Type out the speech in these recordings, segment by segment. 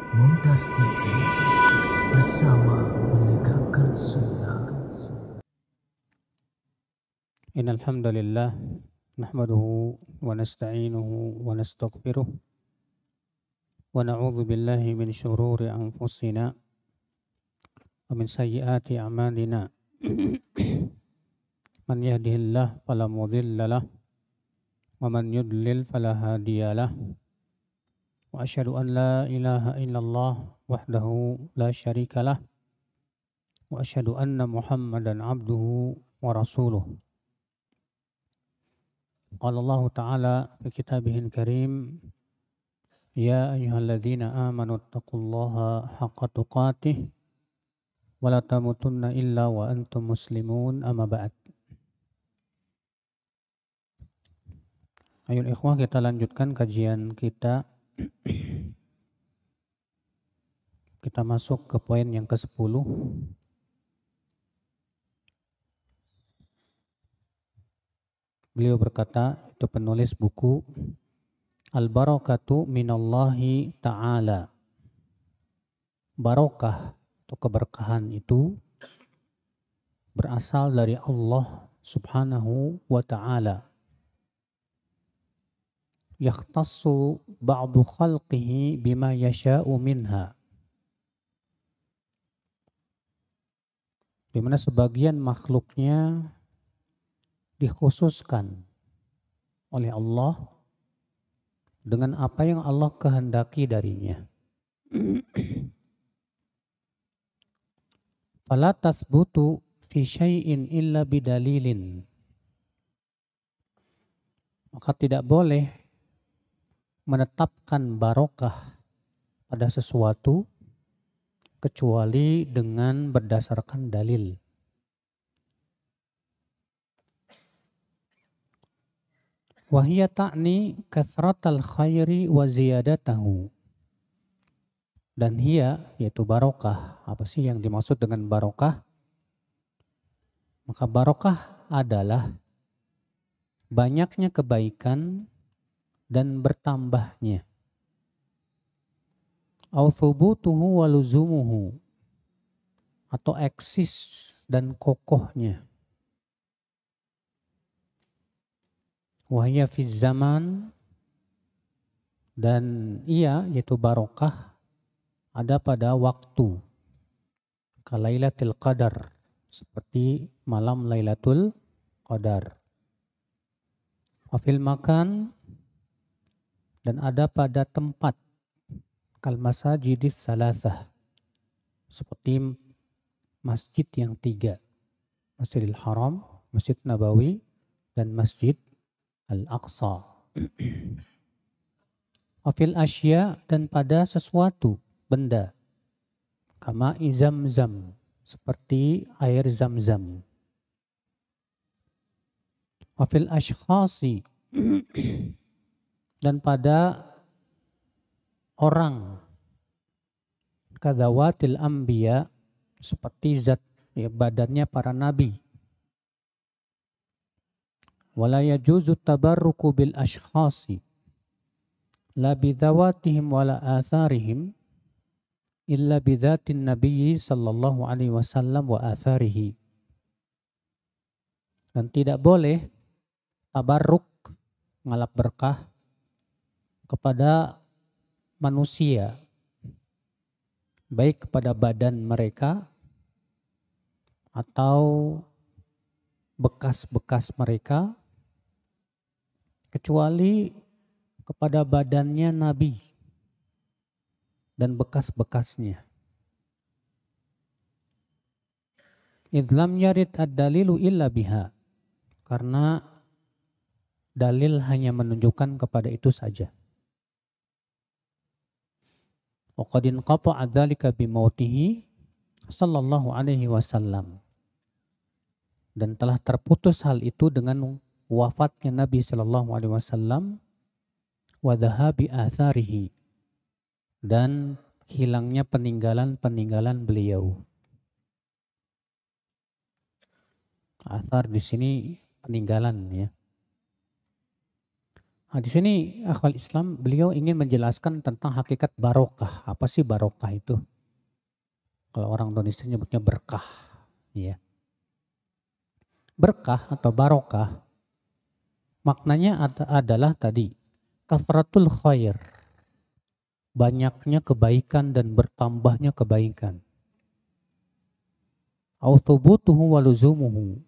Mumtaz TV bersama menegakkan sunnah. Innal hamdalillah nahmaduhu wa nasta'inuhu wa nastaghfiruh wa na'udzu billahi min shururi anfusina wa min sayyiati a'malina. Man yahdihillahu fala mudilla lahu wa man yudlil fala hadiya lahu. Wa asyhadu an la ilaha illallah wahdahu la syarika lah wa asyhadu anna Muhammadan abduhu wa rasuluh. Qala Allah Ta'ala fi kitabihil karim, ya ayyuhalladzina amanu taqullaha haqqa tuqatih wa la tamutunna illa wa antum muslimun, amma ba'd. Ayo ikhwah, kita lanjutkan kajian kita. Kita masuk ke poin yang ke-10. Beliau berkata, itu penulis buku, Al-barakatu minallahi ta'ala. Barokah atau keberkahan itu berasal dari Allah subhanahu wa ta'ala. Yakhtassu ba'du khalqihi bima yasha'u minha. Di mana sebagian makhluknya dikhususkan oleh Allah dengan apa yang Allah kehendaki darinya. Fala tasbutu fi syai'in illa bidalilin. Maka tidak boleh menetapkan barokah pada sesuatu kecuali dengan berdasarkan dalil. Wahiyya ta'ni kasratal khairi wa ziyadatahu. Dan hiya, yaitu barokah. Apa sih yang dimaksud dengan barokah? Maka barokah adalah banyaknya kebaikan dan bertambahnya. Au thubutuhu wa luzumuhu, atau eksis dan kokohnya. Wahya fi zaman, dan ia yaitu barokah ada pada waktu. Kalailatul qadar, seperti malam Lailatul Qadar. Wafil makan, dan ada pada tempat. Kal masajidis salasah, seperti masjid yang 3. Masjidil Haram, Masjid Nabawi, dan Masjid Al-Aqsa. Wafil asya, dan pada sesuatu benda. Kama izam-zam, seperti air zam-zam. Wafil ashkhasi, dan pada orang. Kadzawatil anbiya, seperti zat, ya, badannya para nabi. Wala yajuzu tabarruku bil ashkhasi la bidzawatihim wala atharihim illa bidzatin nabiyyi sallallahu alaihi wasallam wa atharihi. Dan tidak boleh tabarruk, ngalap berkah kepada manusia, baik kepada badan mereka atau bekas-bekas mereka, kecuali kepada badannya Nabi dan bekas-bekasnya. Idlam yarid ad-dalilu illa biha, karena dalil hanya menunjukkan kepada itu saja. Wa qad inqata'a dzalika bi mautihi sallallahu alaihi wasallam. Dan telah terputus hal itu dengan wafatnya Nabi sallallahu alaihi wasallam, wa dhahabi atharihi, dan hilangnya peninggalan-peninggalan beliau. Athar di sini peninggalan, ya. Nah, di sini akhwal Islam beliau ingin menjelaskan tentang hakikat barokah. Apa sih barokah itu? Kalau orang Indonesia nyebutnya berkah, ya. Berkah atau barokah maknanya adalah tadi kasratul khair, banyaknya kebaikan dan bertambahnya kebaikan. Au thubutuhu wa luzumuhu,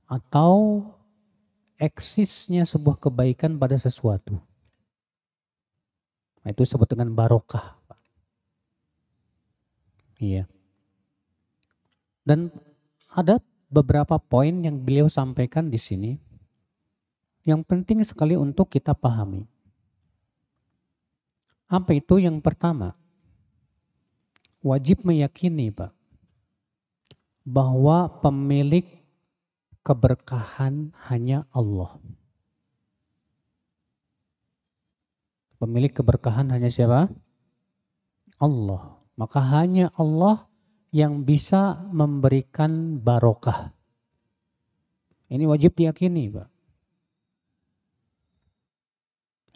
atau eksisnya sebuah kebaikan pada sesuatu. Nah, itu disebut dengan barokah. Iya. Dan ada beberapa poin yang beliau sampaikan di sini yang penting sekali untuk kita pahami. Apa itu? Yang pertama, wajib meyakini, Pak, bahwa pemilik keberkahan hanya Allah. Pemilik keberkahan hanya siapa? Allah. Maka hanya Allah yang bisa memberikan barokah. Ini wajib diyakini, Pak.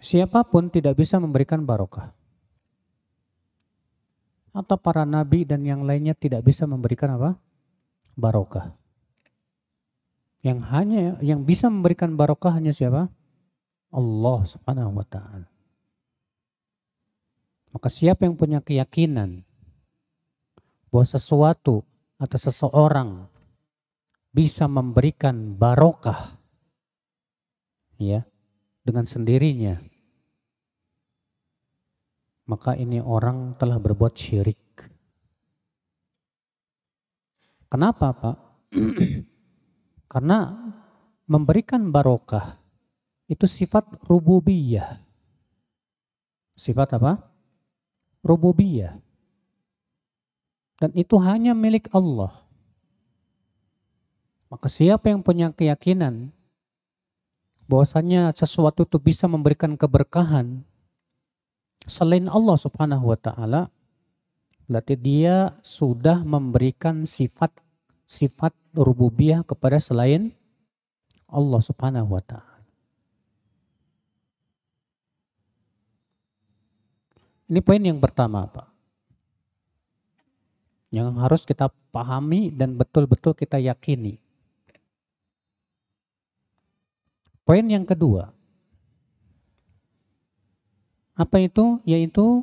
Siapapun tidak bisa memberikan barokah. Atau para nabi dan yang lainnya tidak bisa memberikan apa? Barokah. Yang bisa memberikan barokah hanya siapa? Allah Subhanahu wa ta'ala. Maka siapa yang punya keyakinan bahwa sesuatu atau seseorang bisa memberikan barokah, ya, dengan sendirinya, maka ini orang telah berbuat syirik. Kenapa, Pak? Karena memberikan barokah itu sifat rububiyah. Sifat apa? Rububiyah. Dan itu hanya milik Allah. Maka siapa yang punya keyakinan bahwasanya sesuatu itu bisa memberikan keberkahan selain Allah Subhanahu wa ta'ala, berarti dia sudah memberikan sifat rububiyah kepada selain Allah Subhanahu wa ta'ala. Ini poin yang pertama, Pak, yang harus kita pahami dan betul-betul kita yakini. Poin yang kedua, apa itu? Yaitu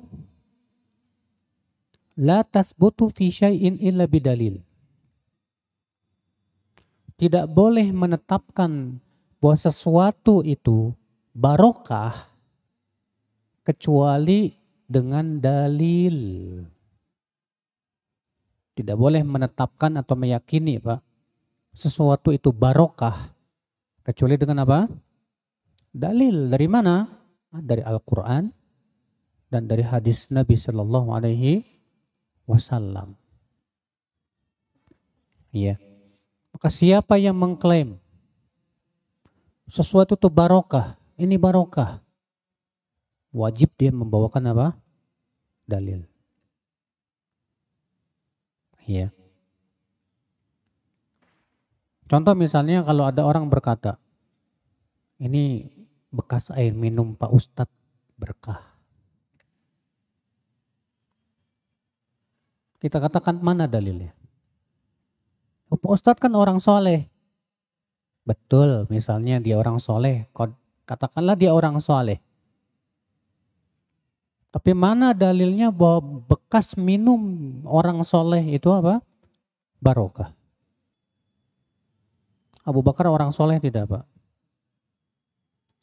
la tasbutu fi syai'in illa bidalil. Tidak boleh menetapkan bahwa sesuatu itu barokah kecuali dengan dalil. Tidak boleh menetapkan atau meyakini, Pak, sesuatu itu barokah kecuali dengan apa? Dalil. Dari mana? Dari Al-Quran dan dari hadis Nabi Sallallahu Alaihi Wasallam. Iya. Maka siapa yang mengklaim sesuatu itu barokah, ini barokah, wajib dia membawakan apa? Dalil. Iya. Contoh misalnya kalau ada orang berkata, ini bekas air minum Pak Ustadz berkah. Kita katakan mana dalilnya? Oh, Pak Ustadz kan orang soleh. Betul, misalnya dia orang soleh. Katakanlah dia orang soleh. Tapi mana dalilnya bahwa bekas minum orang soleh itu apa? Barokah. Abu Bakar orang soleh tidak, Pak?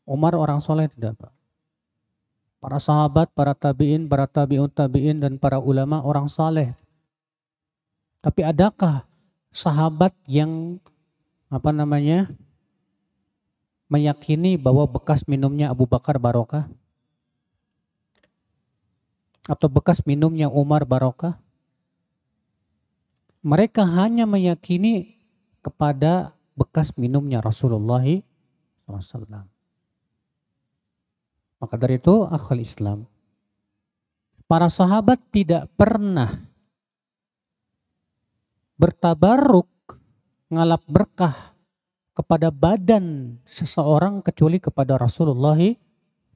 Umar orang soleh tidak, Pak? Para sahabat, para tabi'in, para tabi'ut tabi'in, dan para ulama orang soleh. Tapi adakah sahabat yang meyakini bahwa bekas minumnya Abu Bakar barokah? Atau bekas minumnya Umar barokah? Mereka hanya meyakini kepada bekas minumnya Rasulullah SAW. Maka dari itu, akhwal Islam, para sahabat tidak pernah bertabarruk, ngalap berkah kepada badan seseorang kecuali kepada Rasulullah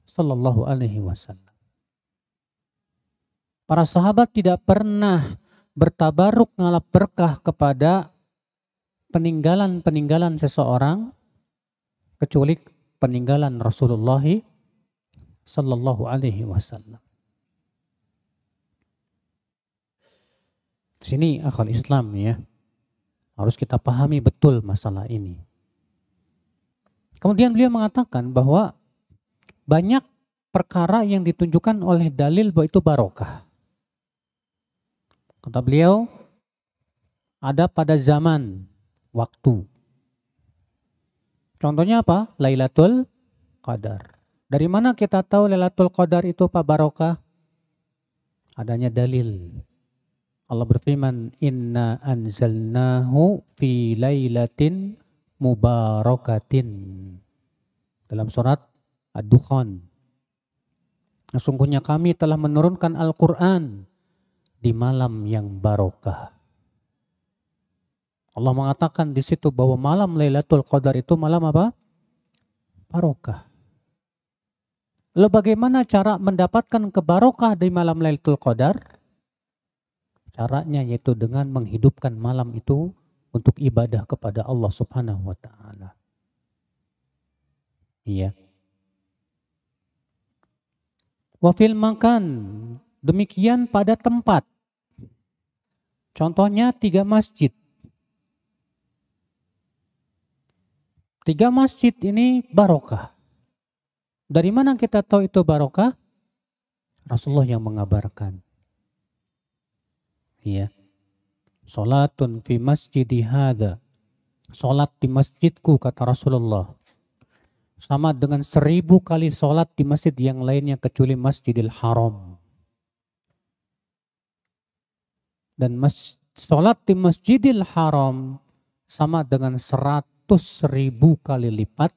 Sallallahu Alaihi Wasallam. Para sahabat tidak pernah bertabaruk ngalap berkah kepada peninggalan seseorang kecuali peninggalan Rasulullah Sallallahu Alaihi Wasallam. Sini akal Islam ya, harus kita pahami betul masalah ini. Kemudian beliau mengatakan bahwa banyak perkara yang ditunjukkan oleh dalil bahwa itu barokah. Kata beliau, ada pada zaman, waktu. Contohnya apa? Lailatul Qadar. Dari mana kita tahu Lailatul Qadar itu apa barokah? Adanya dalil. Allah berfirman, Inna anzalnahu fi lailatin mubarakatin. Dalam surat Ad-Dukhan. Sesungguhnya kami telah menurunkan Al-Quran di malam yang barokah. Allah mengatakan di situ bahwa malam Lailatul Qadar itu malam apa? Barokah. Lalu bagaimana cara mendapatkan kebarokah di malam Lailatul Qadar? Caranya yaitu dengan menghidupkan malam itu untuk ibadah kepada Allah Subhanahu wa taala. Iya. Wa fil makan, demikian pada tempat. Contohnya 3 masjid. 3 masjid ini barokah. Dari mana kita tahu itu barokah? Rasulullah yang mengabarkan. Iya. Salatun fi masjidi hadza. Salat di masjidku kata Rasulullah. Sama dengan 1000 kali salat di masjid yang lainnya kecuali Masjidil Haram. Dan salat di Masjidil Haram sama dengan 100.000 kali lipat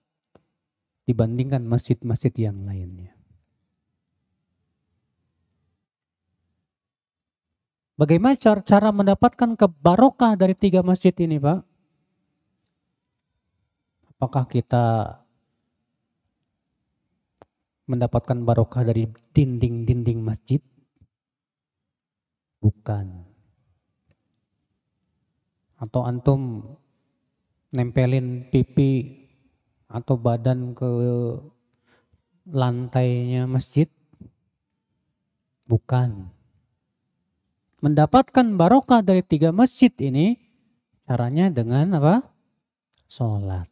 dibandingkan masjid-masjid yang lainnya. Bagaimana cara mendapatkan kebarokah dari 3 masjid ini, Pak? Apakah kita mendapatkan barokah dari dinding-dinding masjid? Bukan. Atau antum nempelin pipi atau badan ke lantainya masjid? Bukan. Mendapatkan barokah dari 3 masjid ini caranya dengan apa? Sholat,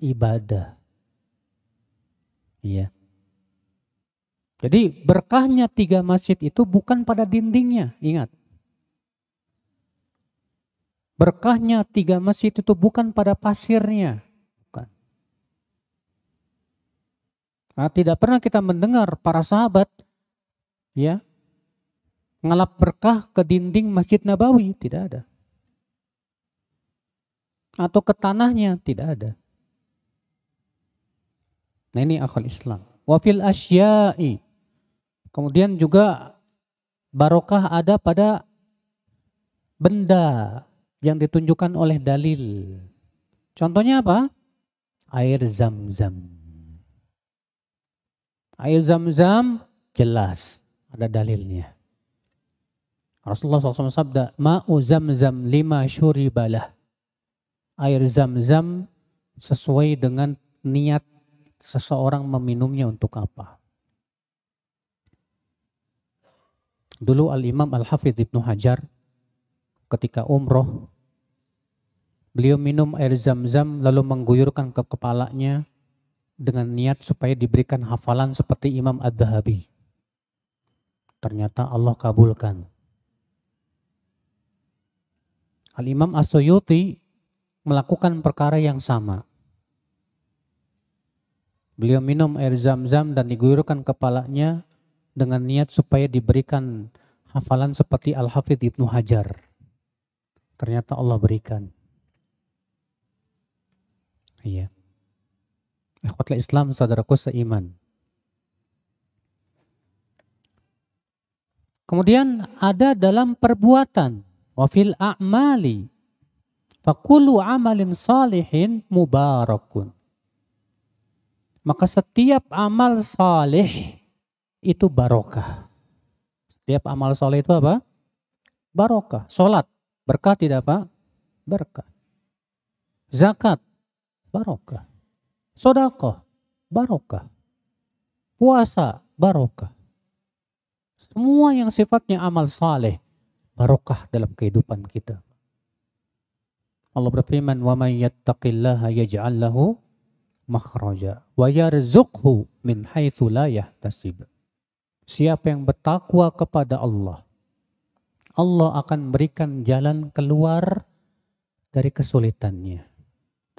ibadah. Iya. Jadi berkahnya 3 masjid itu bukan pada dindingnya, ingat. Berkahnya 3 masjid itu bukan pada pasirnya. Bukan. Nah, tidak pernah kita mendengar para sahabat ya ngelap berkah ke dinding Masjid Nabawi, tidak ada. Atau ke tanahnya, tidak ada. Nah ini akal Islam. Wa fil asya'i. Kemudian juga barokah ada pada benda yang ditunjukkan oleh dalil. Contohnya apa? Air Zam-Zam. Air Zam-Zam jelas ada dalilnya. Rasulullah SAW sabda, Ma'u Zam-Zam lima syuribalah. Air Zam-Zam sesuai dengan niat seseorang meminumnya untuk apa. Dulu Al-Imam Al-Hafidh Ibnu Hajar ketika umroh, beliau minum air Zam-Zam lalu mengguyurkan ke kepalanya dengan niat supaya diberikan hafalan seperti Imam Ad-Dhahabi. Ternyata Allah kabulkan. Al-Imam As-Suyuti melakukan perkara yang sama. Beliau minum air Zam-Zam dan diguyurkan kepalanya dengan niat supaya diberikan hafalan seperti Al-Hafidh Ibnu Hajar. Ternyata Allah berikan. Iya. Ikhwatul Islam, saudaraku seiman. Kemudian ada dalam perbuatan. Wa fil a'mali. Fakulu amalin salihin mubarakun. Maka setiap amal saleh itu barokah. Setiap amal saleh itu apa? Barokah. Salat, berkah tidak Pak? Berkah. Zakat, barokah. Sedekah, barokah. Puasa, barokah. Semua yang sifatnya amal saleh, barokah dalam kehidupan kita. Allah berfirman, "Wa may yattaqillaha yaj'al lahu makhraja wa yarzuqhu min haitsu la yahtasib." Siapa yang bertakwa kepada Allah, Allah akan berikan jalan keluar dari kesulitannya.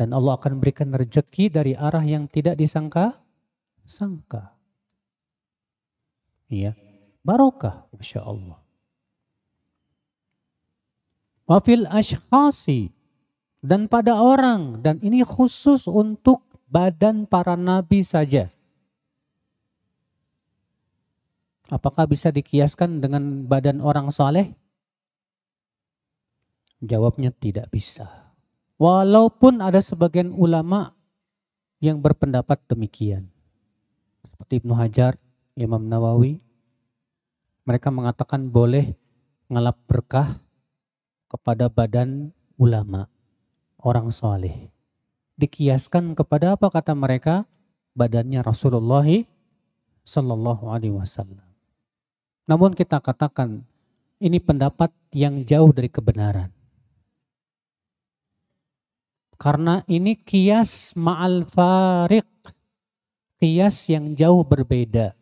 Dan Allah akan berikan rezeki dari arah yang tidak disangka-sangka. Iya, barokah, Masya Allah. Wa fil ashkhasi, dan pada orang, dan ini khusus untuk badan para nabi saja. Apakah bisa dikiaskan dengan badan orang saleh? Jawabnya tidak bisa. Walaupun ada sebagian ulama yang berpendapat demikian. Seperti Ibnu Hajar, Imam Nawawi. Mereka mengatakan boleh ngalap berkah kepada badan ulama, orang saleh. Dikiaskan kepada apa kata mereka? Badannya Rasulullah Sallallahu Alaihi Wasallam. Namun kita katakan ini pendapat yang jauh dari kebenaran. Karena ini kias ma'al fariq, kias yang jauh berbeda.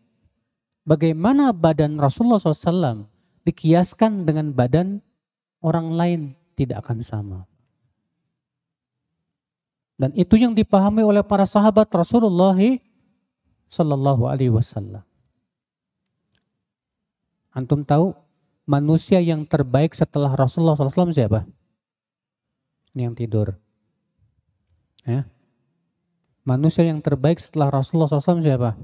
Bagaimana badan Rasulullah SAW dikiaskan dengan badan orang lain, tidak akan sama. Dan itu yang dipahami oleh para sahabat Rasulullah Sallallahu Alaihi Wasallam. Antum tahu manusia yang terbaik setelah Rasulullah SAW siapa? Ini yang tidur. Ya. Manusia yang terbaik setelah Rasulullah SAW siapa?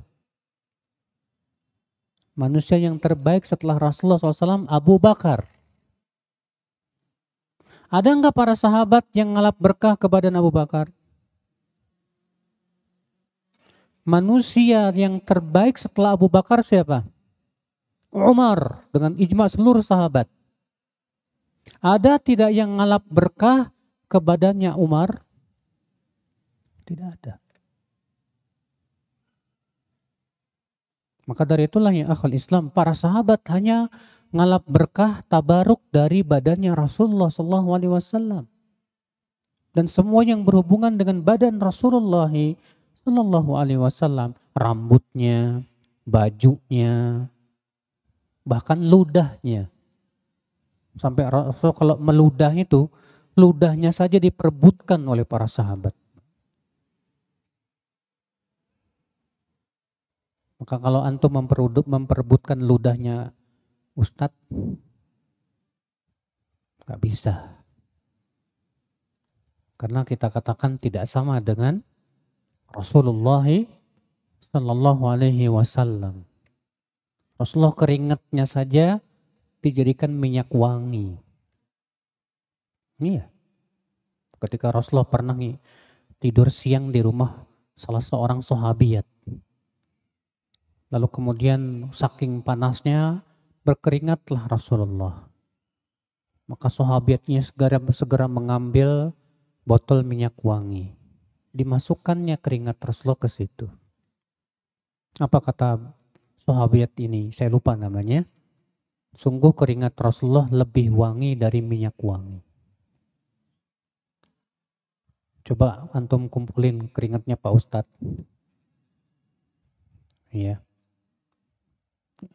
Manusia yang terbaik setelah Rasulullah SAW Abu Bakar. Ada enggak para sahabat yang ngalap berkah kepada Abu Bakar? Manusia yang terbaik setelah Abu Bakar siapa? Umar, dengan ijma seluruh sahabat. Ada tidak yang ngalap berkah kepadanya Umar? Tidak ada. Maka dari itulah ya akhul Islam, para sahabat hanya ngalap berkah tabaruk dari badannya Rasulullah SAW. Dan semua yang berhubungan dengan badan Rasulullah SAW, rambutnya, bajunya, bahkan ludahnya. Sampai Rasul kalau meludah itu, ludahnya saja diperebutkan oleh para sahabat. Maka kalau antum memperebutkan ludahnya Ustadz, gak bisa. Karena kita katakan tidak sama dengan Rasulullah Sallallahu Alaihi Wasallam. Rasulullah keringatnya saja dijadikan minyak wangi. Iya. Ketika Rasulullah pernah tidur siang di rumah salah seorang sahabiat. Lalu kemudian saking panasnya berkeringatlah Rasulullah. Maka sahabatnya segera mengambil botol minyak wangi. Dimasukkannya keringat Rasulullah ke situ. Apa kata sahabat ini? Saya lupa namanya. Sungguh keringat Rasulullah lebih wangi dari minyak wangi. Coba antum kumpulin keringatnya Pak Ustadz. Iya.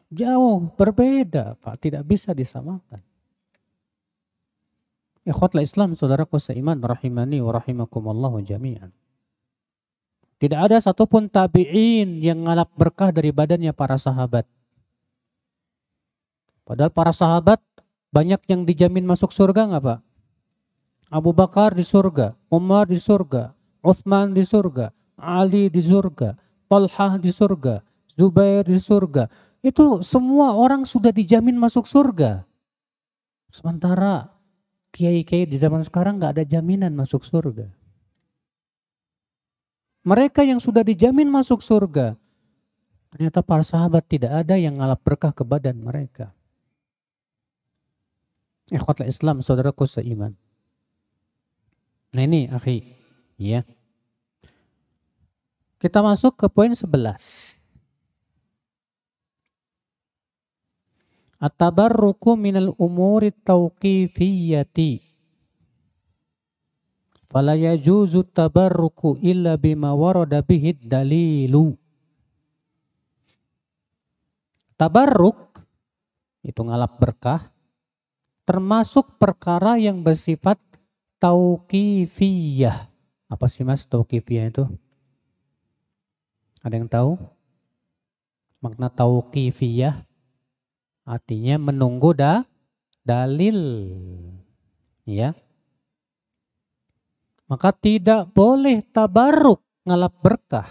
Jauh berbeda Pak, tidak bisa disamakan. Ikhwatul Islam, saudaraku seiman, rahimani wa rahimakumullah jami'an. Tidak ada satupun tabi'in yang ngalap berkah dari badannya para sahabat. Padahal para sahabat banyak yang dijamin masuk surga nggak Pak? Abu Bakar di surga, Umar di surga, Utsman di surga, Ali di surga, Talhah di surga, Zubair di surga. Itu semua orang sudah dijamin masuk surga. Sementara kiai-kiai di zaman sekarang nggak ada jaminan masuk surga. Mereka yang sudah dijamin masuk surga, ternyata para sahabat tidak ada yang ngalap berkah ke badan mereka. Ikhwatul Islam, saudaraku seiman. Nah ini akhi, ya. Kita masuk ke poin 11. At-tabarruku minal umuri tauqifiyyati. Fala yajuzu tabarruku illa bima warada bihid dalilu. Tabarruk itu ngalap berkah, termasuk perkara yang bersifat tauqifiyah. Apa sih mas tauqifiyah itu? Ada yang tahu? Makna tauqifiyah artinya menunggu dalil. Ya. Maka tidak boleh tabarruk ngalap berkah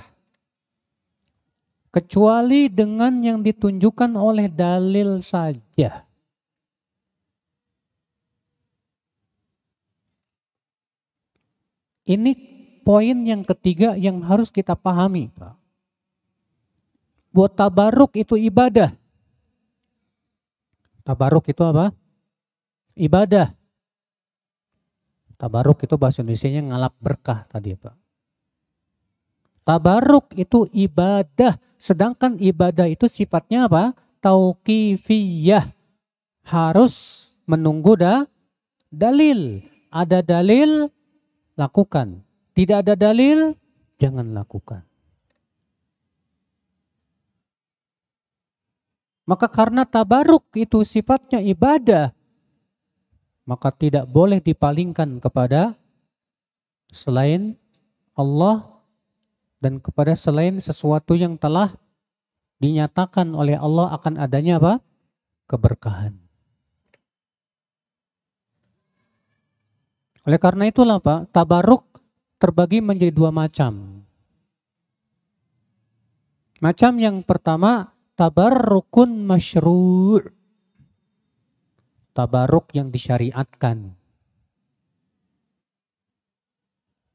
kecuali dengan yang ditunjukkan oleh dalil saja. Ini poin yang ketiga yang harus kita pahami, Pak. Buat tabarruk itu ibadah. Tabarruk itu apa? Ibadah. Tabarruk itu bahasa Indonesianya ngalap berkah tadi, Pak. Tabarruk itu ibadah, sedangkan ibadah itu sifatnya apa? Tauqifiyah. Harus menunggu dalil. Ada dalil, lakukan. Tidak ada dalil, jangan lakukan. Maka karena tabarruk itu sifatnya ibadah, maka tidak boleh dipalingkan kepada selain Allah dan kepada selain sesuatu yang telah dinyatakan oleh Allah akan adanya apa? Keberkahan. Oleh karena itulah Pak, tabarruk terbagi menjadi dua macam. Macam yang pertama, tabarrukun masyru'. Tabarruk yang disyariatkan.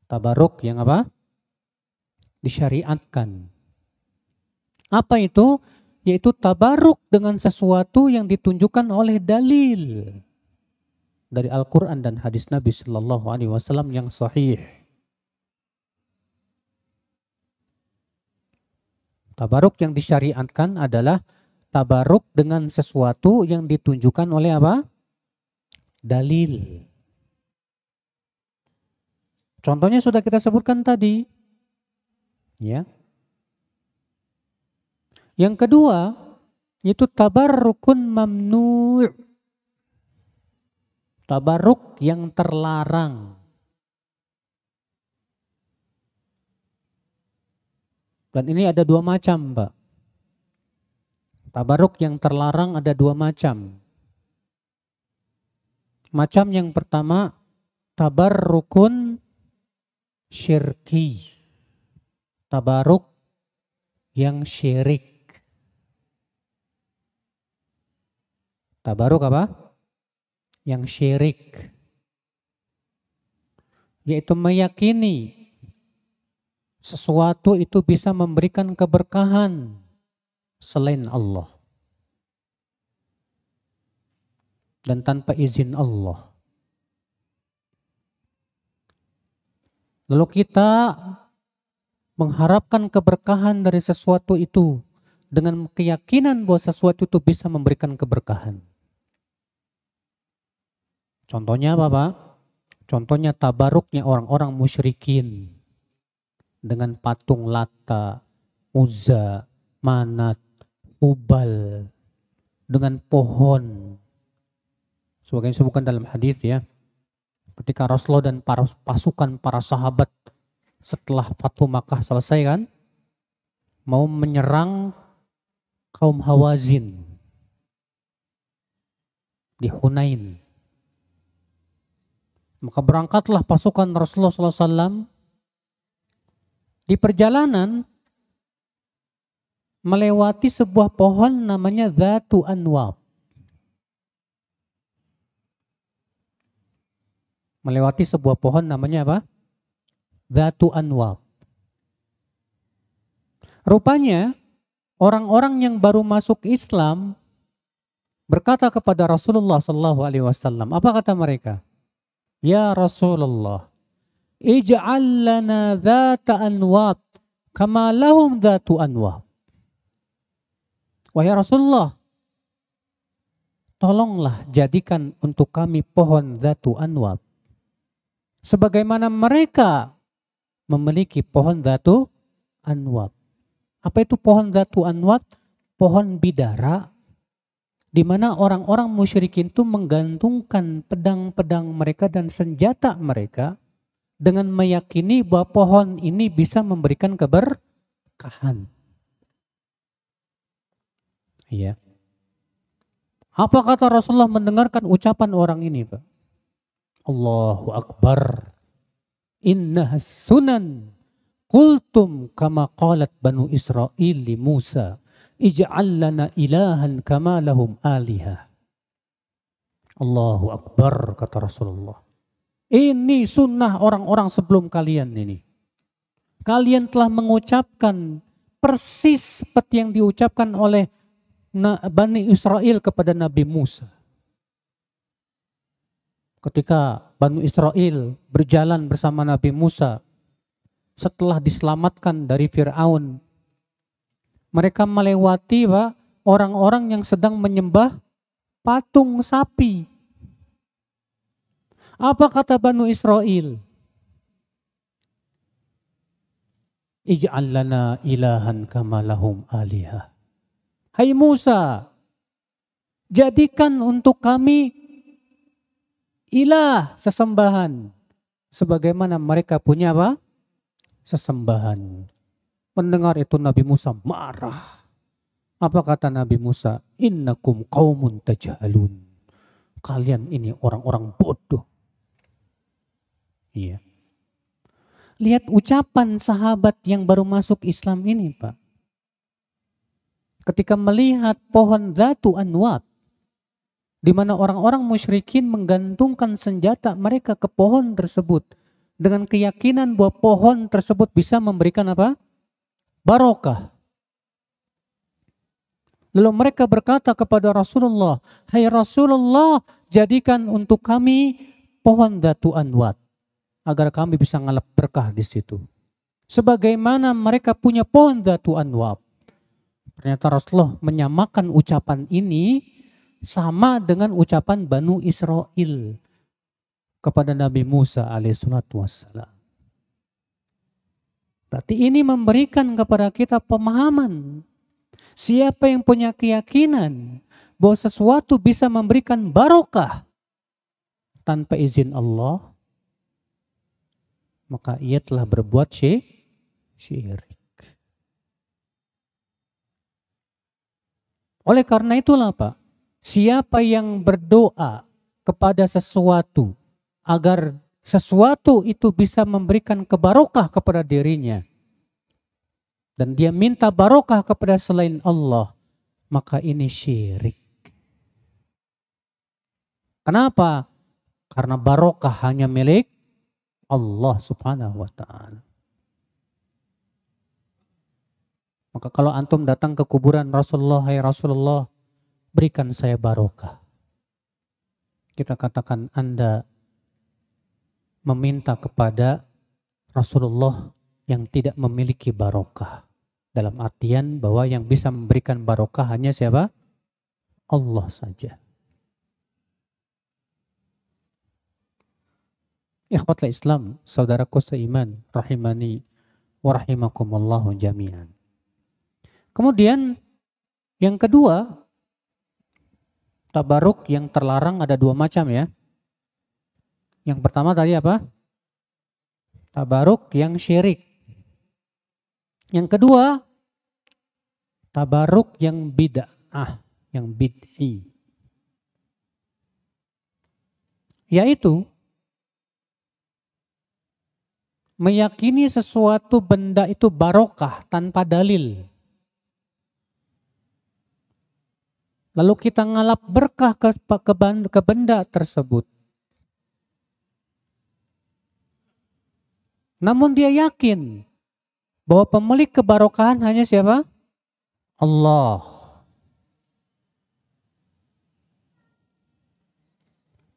Tabarruk yang apa? Disyariatkan. Apa itu? Yaitu tabarruk dengan sesuatu yang ditunjukkan oleh dalil dari Al-Quran dan hadis Nabi Sallallahu Alaihi Wasallam yang sahih. Tabarruk yang disyariatkan adalah tabarruk dengan sesuatu yang ditunjukkan oleh apa? Dalil. Contohnya sudah kita sebutkan tadi. Ya. Yang kedua, itu tabarrukun mamnu'. Tabarruk yang terlarang. Dan ini ada dua macam, Pak. Tabarruk yang terlarang ada dua macam. Macam yang pertama, tabarrukun syirki. Tabarruk yang syirik. Tabarruk apa? Yang syirik. Yaitu meyakini sesuatu itu bisa memberikan keberkahan selain Allah. Dan tanpa izin Allah. Lalu kita mengharapkan keberkahan dari sesuatu itu dengan keyakinan bahwa sesuatu itu bisa memberikan keberkahan. Contohnya apa, Pak? Contohnya tabaruknya orang-orang musyrikin dengan patung Lata, Uzza, Manat, Hubal, dengan pohon. Sebagaimana disebutkan dalam hadis ya, ketika Rasulullah dan pasukan para sahabat setelah Fathu Makkah selesai kan, mau menyerang kaum Hawazin di Hunain. Maka berangkatlah pasukan Rasulullah SAW. Di perjalanan melewati sebuah pohon namanya Dzatu Anwab. melewati sebuah pohon namanya apa? Dzatu Anwab. Rupanya orang-orang yang baru masuk Islam berkata kepada Rasulullah Sallallahu Alaihi Wasallam, apa kata mereka? Ya Rasulullah, ij'al lana dzata anwat kama lahum dzatu anwat. Wahai Rasulullah, tolonglah jadikan untuk kami pohon dzatu anwat sebagaimana mereka memiliki pohon dzatu anwat. Apa itu pohon dzatu anwat? Pohon bidara, di mana orang-orang musyrikin itu menggantungkan pedang-pedang mereka dan senjata mereka dengan meyakini bahwa pohon ini bisa memberikan keberkahan. Iya. Apa kata Rasulullah mendengarkan ucapan orang ini, Pak? Allahu Akbar. Inna sunan. Qultum kama qalat Banu Israil li Musa. Ij'al lana ilahan kama lahum alihah. Allahu Akbar, kata Rasulullah. Ini sunnah orang-orang sebelum kalian ini. Kalian telah mengucapkan persis seperti yang diucapkan oleh Bani Israel kepada Nabi Musa. Ketika Bani Israel berjalan bersama Nabi Musa setelah diselamatkan dari Fir'aun, mereka melewati orang-orang yang sedang menyembah patung sapi. Apa kata Bani Israel? Ij'al lana ilahan kama lahum alihah. Hai Musa, jadikan untuk kami ilah, sesembahan, sebagaimana mereka punya apa? Sesembahan. Mendengar itu Nabi Musa marah. Apa kata Nabi Musa? Innakum qaumun tajhalun. Kalian ini orang-orang bodoh. Iya. Lihat ucapan sahabat yang baru masuk Islam ini, Pak. Ketika melihat pohon Dzatu Anwat, di mana orang-orang musyrikin menggantungkan senjata mereka ke pohon tersebut dengan keyakinan bahwa pohon tersebut bisa memberikan apa? Barokah. Lalu mereka berkata kepada Rasulullah, hai Rasulullah, jadikan untuk kami pohon Dzatu Anwat agar kami bisa ngalap berkah di situ. Sebagaimana mereka punya pohon Dzatu Anwat. Ternyata Rasulullah menyamakan ucapan ini sama dengan ucapan Banu Israel kepada Nabi Musa alaihissalatu wassalam. Berarti ini memberikan kepada kita pemahaman. Siapa yang punya keyakinan bahwa sesuatu bisa memberikan barokah tanpa izin Allah, maka ia telah berbuat syirik. Oleh karena itulah Pak, siapa yang berdoa kepada sesuatu agar sesuatu itu bisa memberikan kebarokah kepada dirinya dan dia minta barokah kepada selain Allah, maka ini syirik. Kenapa? Karena barokah hanya milik Allah Subhanahu wa ta'ala. Maka kalau antum datang ke kuburan Rasulullah, hai Rasulullah, berikan saya barokah. Kita katakan Anda meminta kepada Rasulullah yang tidak memiliki barokah. Dalam artian bahwa yang bisa memberikan barokah hanya siapa? Allah saja. Ikhwatul Islam, saudaraku seiman, rahimani wa rahimakumullahu jami'an. Kemudian yang kedua, tabaruk yang terlarang ada dua macam ya. Yang pertama tadi apa? Tabaruk yang syirik. Yang kedua, tabaruk yang bid'ah, yang bid'i. Yaitu meyakini sesuatu benda itu barokah tanpa dalil. Lalu kita ngalap berkah ke benda tersebut. Namun dia yakin bahwa pemilik kebarokahan hanya siapa? Allah.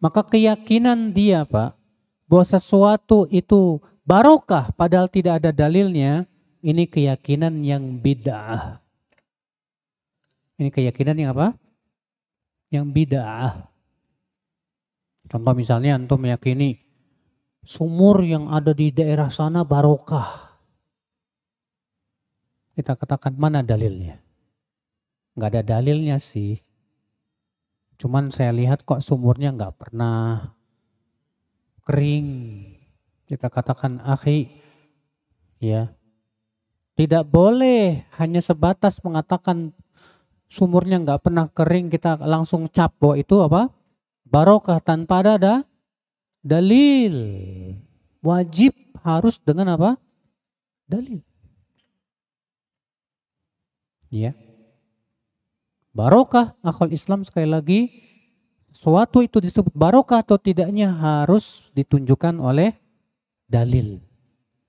Maka keyakinan dia, Pak, bahwa sesuatu itu barokah padahal tidak ada dalilnya, ini keyakinan yang bid'ah. Ini keyakinan yang apa? Yang bid'ah. Contoh misalnya antum meyakini sumur yang ada di daerah sana barokah. Kita katakan mana dalilnya? Nggak ada dalilnya sih. Cuman saya lihat kok sumurnya nggak pernah kering. Kita katakan akhi, ya, tidak boleh hanya sebatas mengatakan sumurnya nggak pernah kering kita langsung cap bahwa itu apa? Barokah tanpa ada dalil. Wajib harus dengan apa? Dalil. Ya. Barokah akal Islam sekali lagi, sesuatu itu disebut barokah atau tidaknya harus ditunjukkan oleh dalil.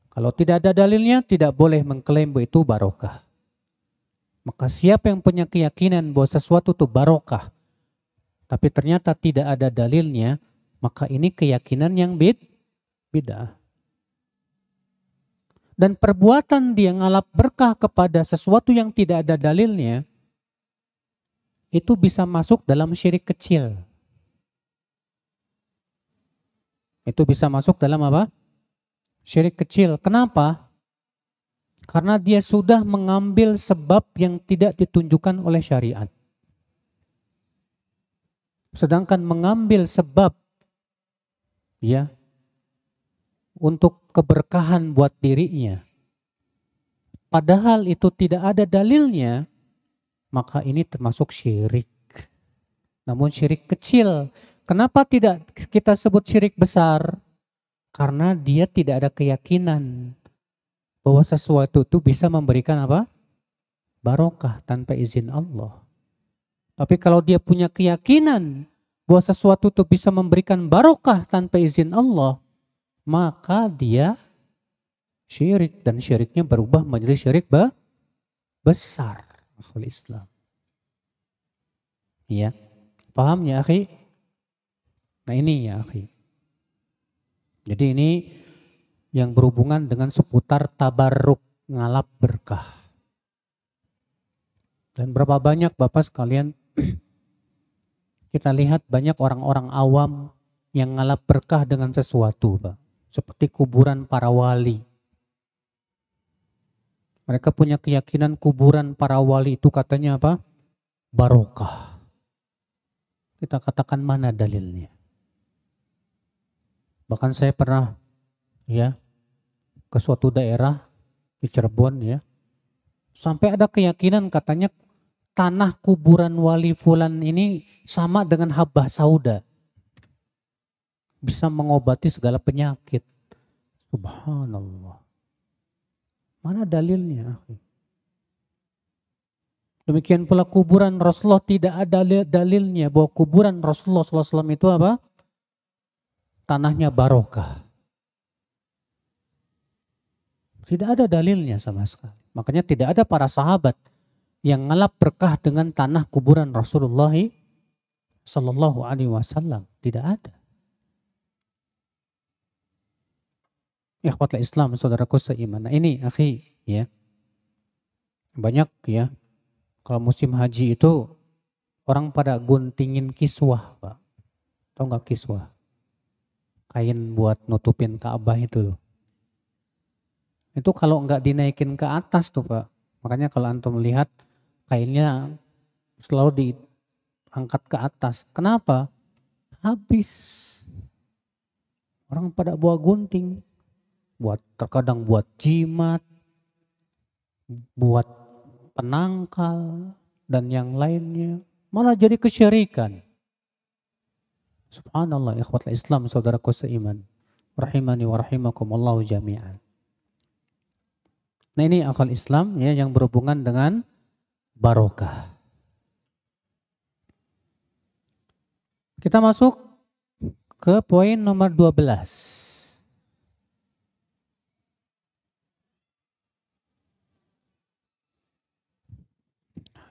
Kalau tidak ada dalilnya tidak boleh mengklaim bahwa itu barokah. Maka siapa yang punya keyakinan bahwa sesuatu itu barokah tapi ternyata tidak ada dalilnya, maka ini keyakinan yang bid'ah. Dan perbuatan dia ngalap berkah kepada sesuatu yang tidak ada dalilnya, itu bisa masuk dalam syirik kecil. Itu bisa masuk dalam apa? Syirik kecil. Kenapa? Karena dia sudah mengambil sebab yang tidak ditunjukkan oleh syariat. Sedangkan mengambil sebab, ya, untuk keberkahan buat dirinya, padahal itu tidak ada dalilnya, maka ini termasuk syirik. Namun syirik kecil. Kenapa tidak kita sebut syirik besar? Karena dia tidak ada keyakinan bahwa sesuatu itu bisa memberikan apa? Barokah tanpa izin Allah. Tapi kalau dia punya keyakinan bahwa sesuatu itu bisa memberikan barokah tanpa izin Allah, maka dia syirik, dan syiriknya berubah menjadi syirik besar. Akhul Islam. Ya, paham ya akhi? Nah ini ya akhi. Jadi ini yang berhubungan dengan seputar tabarruk, ngalap berkah. Dan berapa banyak Bapak sekalian kita lihat banyak orang-orang awam yang ngalap berkah dengan sesuatu, Pak. Seperti kuburan para wali. Mereka punya keyakinan kuburan para wali itu katanya apa? Barokah. Kita katakan mana dalilnya? Bahkan saya pernah ya ke suatu daerah di Cirebon ya. Sampai ada keyakinan katanya tanah kuburan wali fulan ini sama dengan habbah sauda. Bisa mengobati segala penyakit. Subhanallah. Mana dalilnya? Demikian pula kuburan Rasulullah tidak ada dalilnya bahwa kuburan Rasulullah SAW itu apa? Tanahnya barokah. Tidak ada dalilnya sama sekali. Makanya tidak ada para sahabat yang ngalap berkah dengan tanah kuburan Rasulullah SAW. Tidak ada. Ikhwatul Islam, saudaraku seiman. Nah ini akhi ya. Banyak ya. Kalau musim haji itu orang pada guntingin kiswah, Pak. Tahu nggak kiswah? Kain buat nutupin Ka'bah itu loh. Itu kalau nggak dinaikin ke atas tuh, Pak. Makanya kalau antum lihat kainnya selalu diangkat ke atas. Kenapa? Habis. Orang pada bawa gunting. Terkadang buat jimat, buat penangkal, dan yang lainnya. Malah jadi kesyirikan. Subhanallah, ikhwatul Islam, saudaraku seiman. Rahimani wa rahimakumullahu jami'an. Nah ini akal Islam ya yang berhubungan dengan barokah. Kita masuk ke poin nomor 12.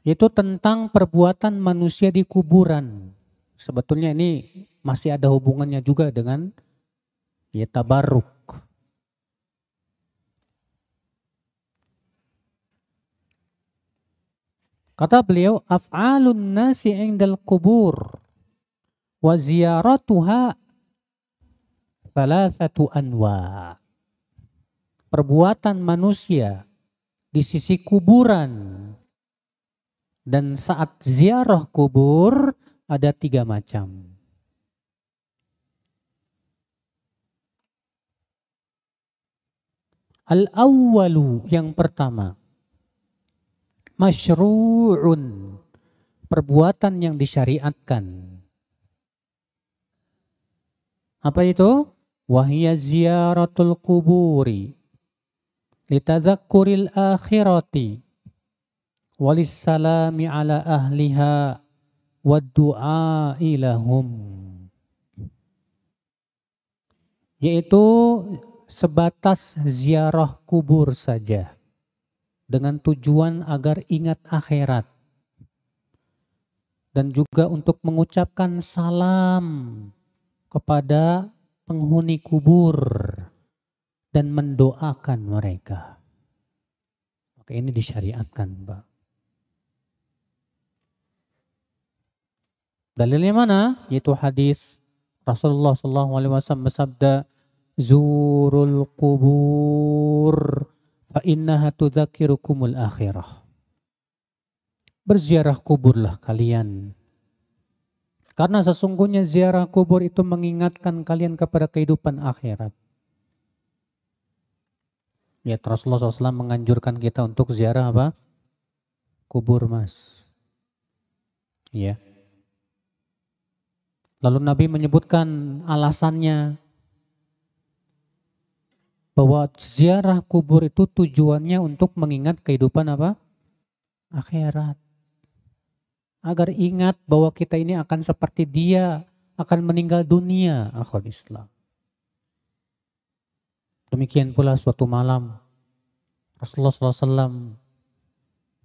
Yaitu tentang perbuatan manusia di kuburan. Sebetulnya ini masih ada hubungannya juga dengan ya tabarruk. Kata beliau, af'alun nasi 'indal qubur wa ziyaratuha thalathatu anwa. Perbuatan manusia di sisi kuburan dan saat ziarah kubur ada 3 macam. Al-awwalu, yang pertama, masyru'un, perbuatan yang disyariatkan. Apa itu? Wahiyya ziyaratul kuburi litadzakuril akhirati walissalami ala ahliha waddu'ai lahum. Yaitu sebatas ziarah kubur saja dengan tujuan agar ingat akhirat dan juga untuk mengucapkan salam kepada penghuni kubur dan mendoakan mereka. Maka ini disyariatkan, Pak. Dalilnya mana? Yaitu hadis Rasulullah SAW bersabda, "Zurul kubur fa innaha tudzakirukumul akhirah." Berziarah kuburlah kalian, karena sesungguhnya ziarah kubur itu mengingatkan kalian kepada kehidupan akhirat. Ya, Rasulullah SAW menganjurkan kita untuk ziarah apa? Kubur, Mas. Ya. Lalu Nabi menyebutkan alasannya bahwa ziarah kubur itu tujuannya untuk mengingat kehidupan apa? Akhirat. Agar ingat bahwa kita ini akan seperti dia, akan meninggal dunia, akhwat Islam. Demikian pula suatu malam Rasulullah SAW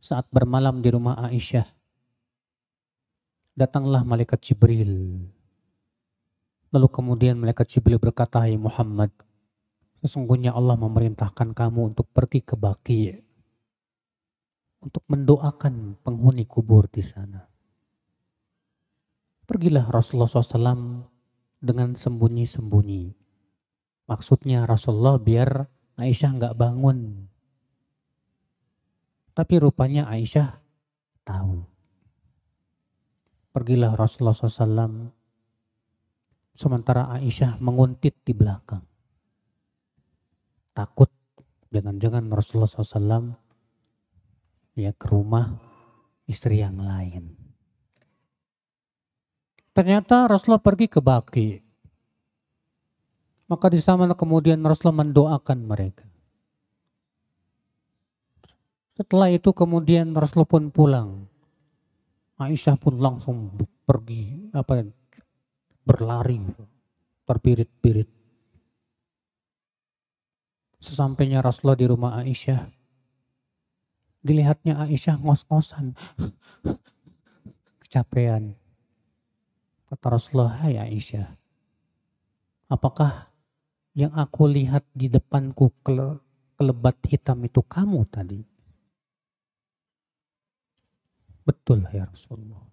saat bermalam di rumah Aisyah, datanglah malaikat Jibril. Lalu kemudian malaikat Jibril berkata, "Hai Muhammad, sesungguhnya Allah memerintahkan kamu untuk pergi ke Baqi untuk mendoakan penghuni kubur di sana." Pergilah Rasulullah SAW dengan sembunyi-sembunyi. Maksudnya Rasulullah biar Aisyah nggak bangun. Tapi rupanya Aisyah tahu. Pergilah Rasulullah SAW, sementara Aisyah menguntit di belakang. Takut jangan-jangan Rasulullah SAW ya ke rumah istri yang lain. Ternyata Rasulullah pergi ke Baqi. Maka di sana kemudian Rasulullah mendoakan mereka. Setelah itu kemudian Rasulullah pun pulang. Aisyah pun langsung pergi berlari, terbirit-birit. Sesampainya Rasulullah di rumah Aisyah, dilihatnya Aisyah ngos-ngosan, kecapean. Kata Rasulullah, "Hai Aisyah, apakah yang aku lihat di depanku kelebat hitam itu kamu tadi?" "Betul ya Rasulullah."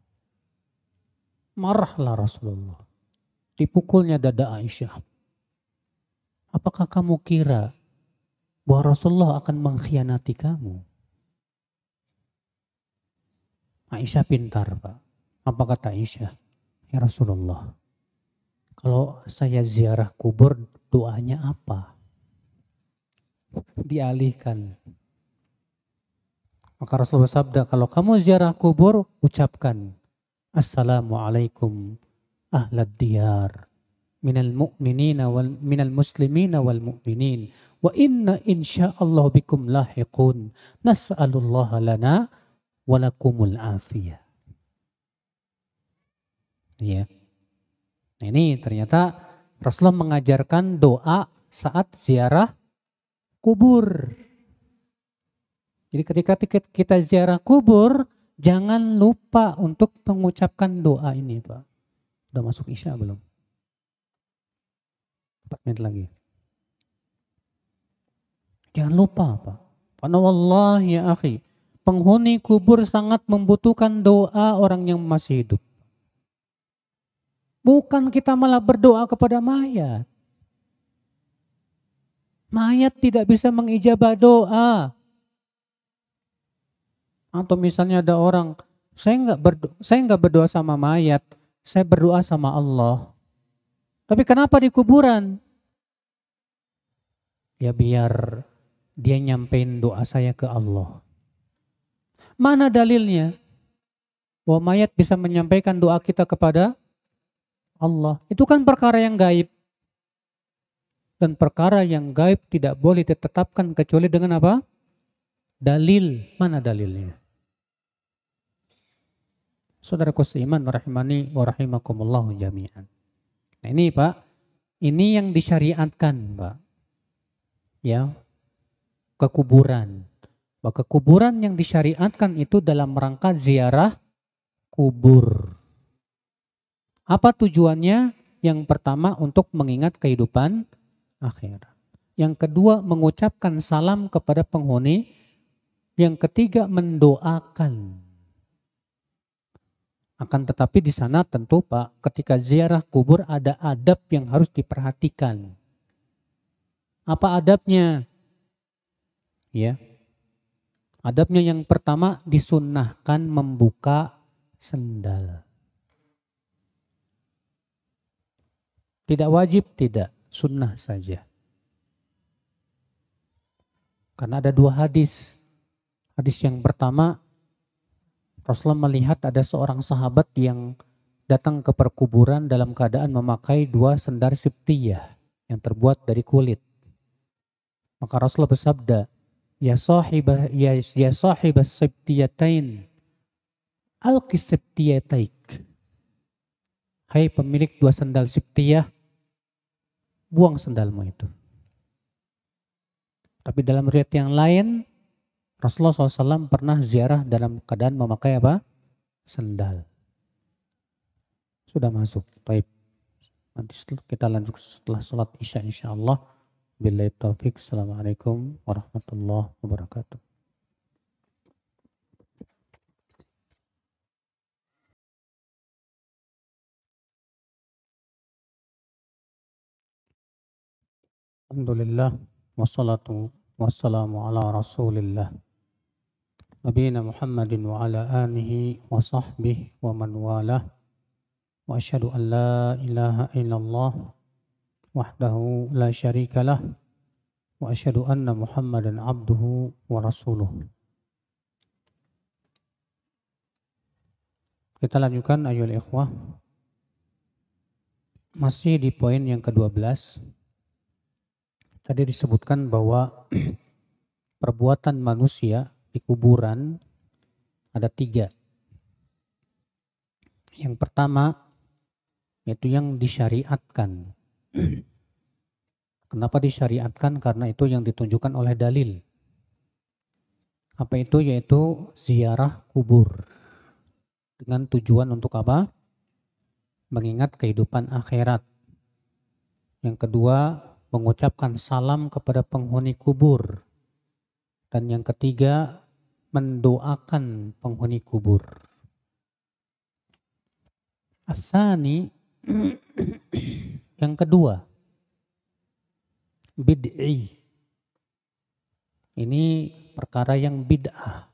Marahlah Rasulullah. Dipukulnya dada Aisyah. "Apakah kamu kira bahwa Rasulullah akan mengkhianati kamu?" Aisyah pintar, Pak. Apa kata Aisyah? "Ya Rasulullah, kalau saya ziarah kubur doanya apa?" Dialihkan. Maka Rasulullah bersabda, "Kalau kamu ziarah kubur, ucapkan Assalamualaikum ahlad diyar minal mu'minina wal minal muslimina wal mu'minin wa inna insyaallah bikum lahiqun nas'alullaha lana wa lakumul afiyah." Ya. Nah, ini ternyata Rasulullah mengajarkan doa saat ziarah kubur. Jadi ketika kita ziarah kubur, Jangan lupa untuk mengucapkan doa ini, Pak. Udah masuk Isya belum? 4 menit lagi. Jangan lupa, Pak. Karena wallahi ya akhi, penghuni kubur sangat membutuhkan doa orang yang masih hidup. Bukan kita malah berdoa kepada mayat. Mayat tidak bisa mengijabah doa. Atau misalnya ada orang, saya nggak berdoa sama mayat, saya berdoa sama Allah. Tapi kenapa di kuburan? Ya biar dia nyampein doa saya ke Allah. Mana dalilnya? Bahwa mayat bisa menyampaikan doa kita kepada Allah. Itu kan perkara yang gaib. Dan perkara yang gaib tidak boleh ditetapkan kecuali dengan apa? Dalil. Mana dalilnya? Saudaraku seiman rahimani wa rahimakumullah jami'an. Nah ini Pak, ini yang disyariatkan Pak. Ya, ke kuburan. Bahwa kuburan yang disyariatkan itu dalam rangka ziarah kubur. Apa tujuannya? Yang pertama untuk mengingat kehidupan akhirat. Yang kedua mengucapkan salam kepada penghuni. Yang ketiga mendoakan. Akan tetapi di sana tentu Pak, ketika ziarah kubur ada adab yang harus diperhatikan. Apa adabnya? Ya. Adabnya yang pertama disunnahkan membuka sendal. Tidak wajib, tidak. Sunnah saja. Karena ada 2 hadis. Hadis yang pertama, Rasulullah melihat ada seorang sahabat yang datang ke perkuburan dalam keadaan memakai 2 sendal sibtiyah yang terbuat dari kulit. Maka Rasulullah bersabda, Ya sahibas sibtiyatain, alqis sibtiyataik. Hai pemilik 2 sendal sibtiyah, buang sendalmu itu. Tapi dalam riwayat yang lain, Rasulullah SAW pernah ziarah dalam keadaan memakai apa? Sendal. Sudah masuk. Baik. Nanti kita lanjut setelah sholat Isya insyaAllah. Billahi taufiq. Assalamualaikum warahmatullahi wabarakatuh. Alhamdulillah. Wassalatu wassalamu ala rasulillah. Nabiyina Muhammadin wa ala alihi wa sahbihi wa man walah. Wa asyhadu an la ilaha illallah wahdahu la syarikalah. Wa asyhadu anna Muhammadan abduhu wa rasuluh. Kita lanjutkan ayyuhal ikhwah. Masih di poin yang ke-12. Tadi disebutkan bahwa perbuatan manusia di kuburan ada 3. Yang pertama yaitu yang disyariatkan. Kenapa disyariatkan? Karena itu yang ditunjukkan oleh dalil. Apa itu? Yaitu ziarah kubur. Dengan tujuan untuk apa? Mengingat kehidupan akhirat. Yang kedua, mengucapkan salam kepada penghuni kubur. Dan yang ketiga, mendoakan penghuni kubur. Asani, yang kedua, bid'i. Ini perkara yang bid'ah.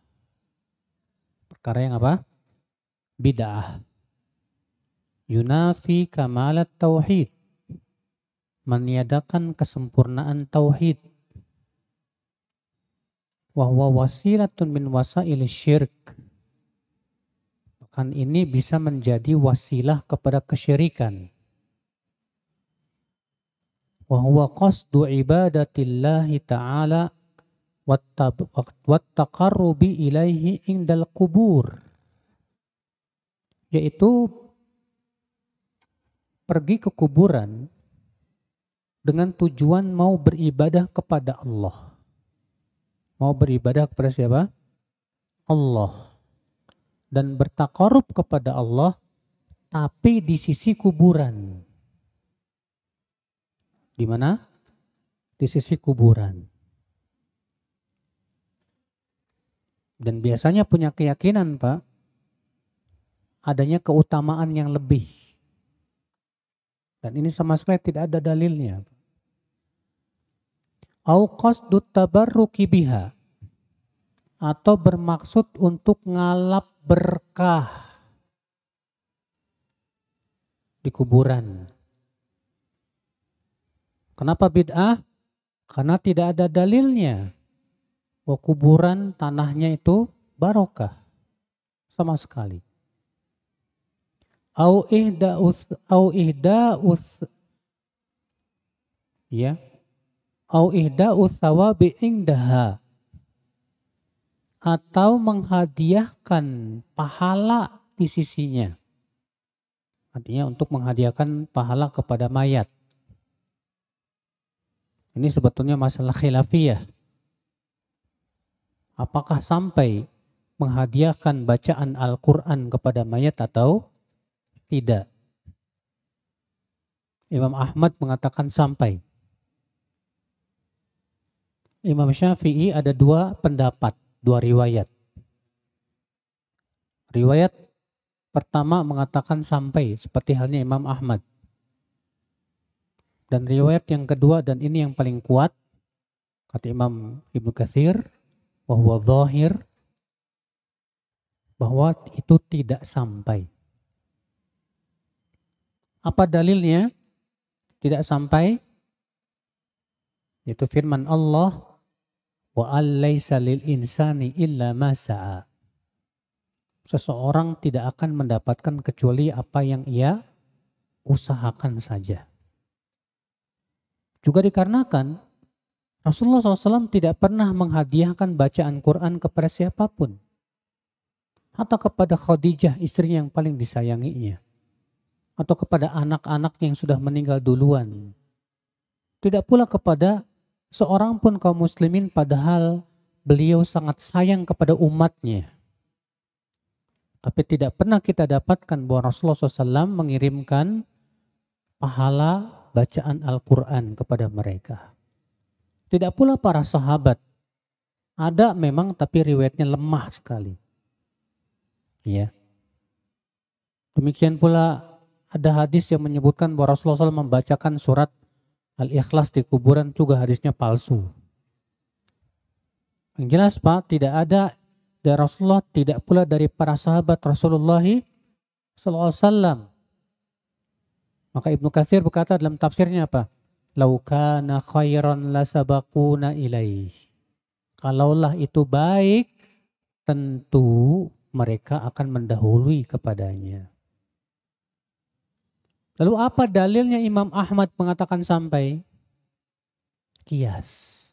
Perkara yang apa? Bid'ah. Yunafi kamalat tauhid. Meniadakan kesempurnaan tauhid. Wahwa wasilatun min wasail syirk. Bahkan ini bisa menjadi wasilah kepada kesyirikan. Wahwa qasdu ibadatillahi ta'ala wattaqarrubi ilaihi indal kubur. Yaitu pergi ke kuburan dengan tujuan mau beribadah kepada Allah. Mau beribadah kepada siapa? Allah. dan bertakarub kepada Allah, tapi di sisi kuburan. Di mana? Di sisi kuburan. Dan biasanya punya keyakinan, Pak, adanya keutamaan yang lebih. Dan ini sama sekali tidak ada dalilnya. Au qasdut tabarruki biha, atau bermaksud untuk ngalap berkah di kuburan. Kenapa bid'ah? Karena tidak ada dalilnya bahwa kuburan tanahnya itu barokah sama sekali. Au ihda'us thawabi indaha, atau menghadiahkan pahala di sisinya. Artinya untuk menghadiahkan pahala kepada mayat. Ini sebetulnya masalah khilafiyah. Apakah sampai menghadiahkan bacaan Al-Quran kepada mayat atau tidak? Imam Ahmad mengatakan sampai. Imam Syafi'i ada dua pendapat, dua riwayat. Riwayat pertama mengatakan sampai, seperti halnya Imam Ahmad. Dan riwayat yang kedua, dan ini yang paling kuat, kata Imam Ibnu Katsir, bahwa zahir, bahwa itu tidak sampai. Apa dalilnya tidak sampai? Itu firman Allah, wa allaisa lil insani illa ma sa'a. Seseorang tidak akan mendapatkan kecuali apa yang ia usahakan saja. Juga dikarenakan Rasulullah SAW tidak pernah menghadiahkan bacaan Quran kepada siapapun. Atau kepada Khadijah, istri yang paling disayanginya. Atau kepada anak-anak yang sudah meninggal duluan. Tidak pula kepada seorang pun kaum muslimin, padahal beliau sangat sayang kepada umatnya. Tapi tidak pernah kita dapatkan bahwa Rasulullah SAW mengirimkan pahala bacaan Al-Quran kepada mereka. Tidak pula para sahabat. Ada memang, tapi riwayatnya lemah sekali. Ya. Demikian pula ada hadis yang menyebutkan bahwa Rasulullah SAW membacakan surat Al-Ikhlas di kuburan, juga hadisnya palsu. Yang jelas, Pak, tidak ada dari Rasulullah, tidak pula dari para sahabat Rasulullah SAW. Maka Ibnu Katsir berkata dalam tafsirnya apa? Lau kana khairan lasabaquna ilaih. Kalaulah itu baik, tentu mereka akan mendahului kepadanya. Lalu apa dalilnya Imam Ahmad mengatakan sampai? Kias.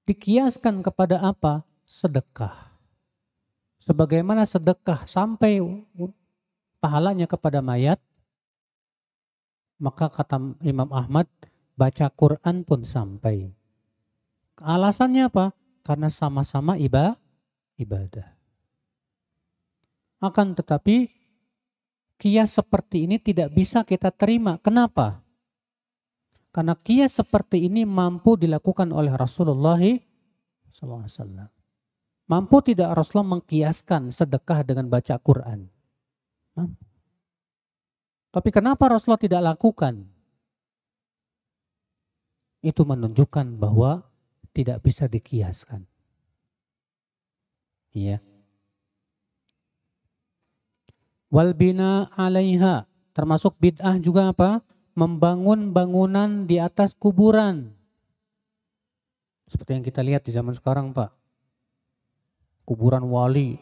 Dikiaskan kepada apa? Sedekah. Sebagaimana sedekah sampai pahalanya kepada mayat, maka kata Imam Ahmad, baca Quran pun sampai. Alasannya apa? Karena sama-sama ibadah. Akan tetapi kias seperti ini tidak bisa kita terima. Kenapa? Karena kias seperti ini mampu dilakukan oleh Rasulullah SAW. Mampu tidak Rasulullah mengkiaskan sedekah dengan baca Quran? Mampu. Tapi kenapa Rasulullah tidak lakukan? Itu menunjukkan bahwa tidak bisa dikiaskan. Iya. Wal bina 'alaiha, termasuk bid'ah juga apa? Membangun bangunan di atas kuburan. Seperti yang kita lihat di zaman sekarang, Pak. Kuburan wali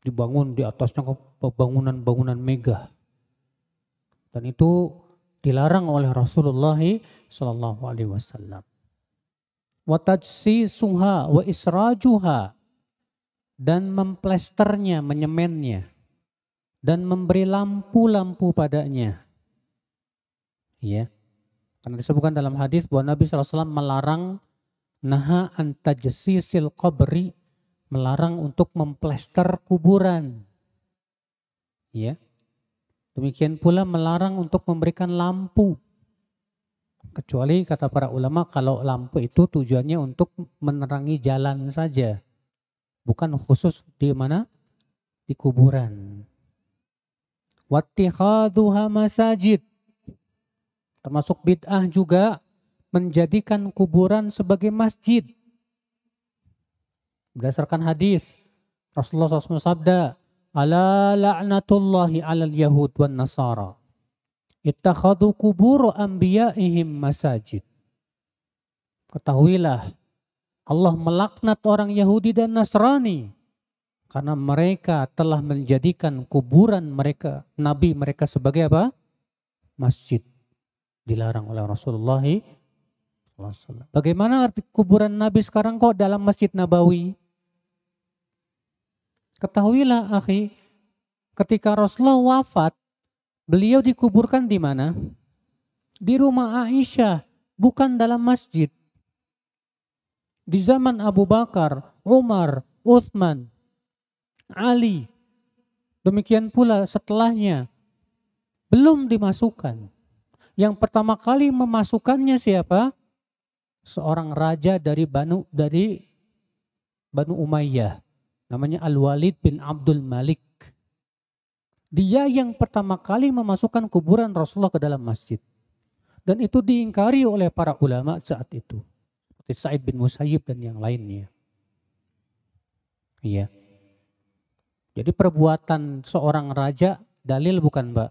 dibangun di atasnya bangunan-bangunan megah. Dan itu dilarang oleh Rasulullah sallallahu alaihi wasallam. Wa tajsisuha wa israjuha, dan memplesternya, menyemennya, dan memberi lampu-lampu padanya. Ya. Karena disebutkan dalam hadis bahwa Nabi sallallahu alaihi wasallam melarang naha an tajsisil qabri melarang untuk memplester kuburan. Ya. Demikian pula melarang untuk memberikan lampu. Kecuali kata para ulama kalau lampu itu tujuannya untuk menerangi jalan saja. Bukan khusus di mana? Di kuburan. Wattikhadhuha masajid. Termasuk bid'ah juga menjadikan kuburan sebagai masjid. Berdasarkan hadis Rasulullah SAW sabda, "Ala la'natullahi 'alal yahud wan nasara. Ittakhadhu kubur anbiya'ihim masajid." Ketahuilah, Allah melaknat orang Yahudi dan Nasrani karena mereka telah menjadikan kuburan mereka, nabi mereka sebagai apa? Masjid. Dilarang oleh Rasulullah SAW. Bagaimana arti kuburan nabi sekarang kok dalam Masjid Nabawi? Ketahuilah akhi, ketika Rasulullah wafat, beliau dikuburkan di mana? Di rumah Aisyah, bukan dalam masjid. Di zaman Abu Bakar, Umar, Uthman, Ali, demikian pula setelahnya, belum dimasukkan. Yang pertama kali memasukkannya siapa? Seorang raja dari Banu Umayyah. Namanya Al-Walid bin Abdul Malik. Dia yang pertama kali memasukkan kuburan Rasulullah ke dalam masjid. Dan itu diingkari oleh para ulama saat itu. Seperti Sa'id bin Musayyib dan yang lainnya. Iya. Jadi perbuatan seorang raja dalil bukan, Mbak?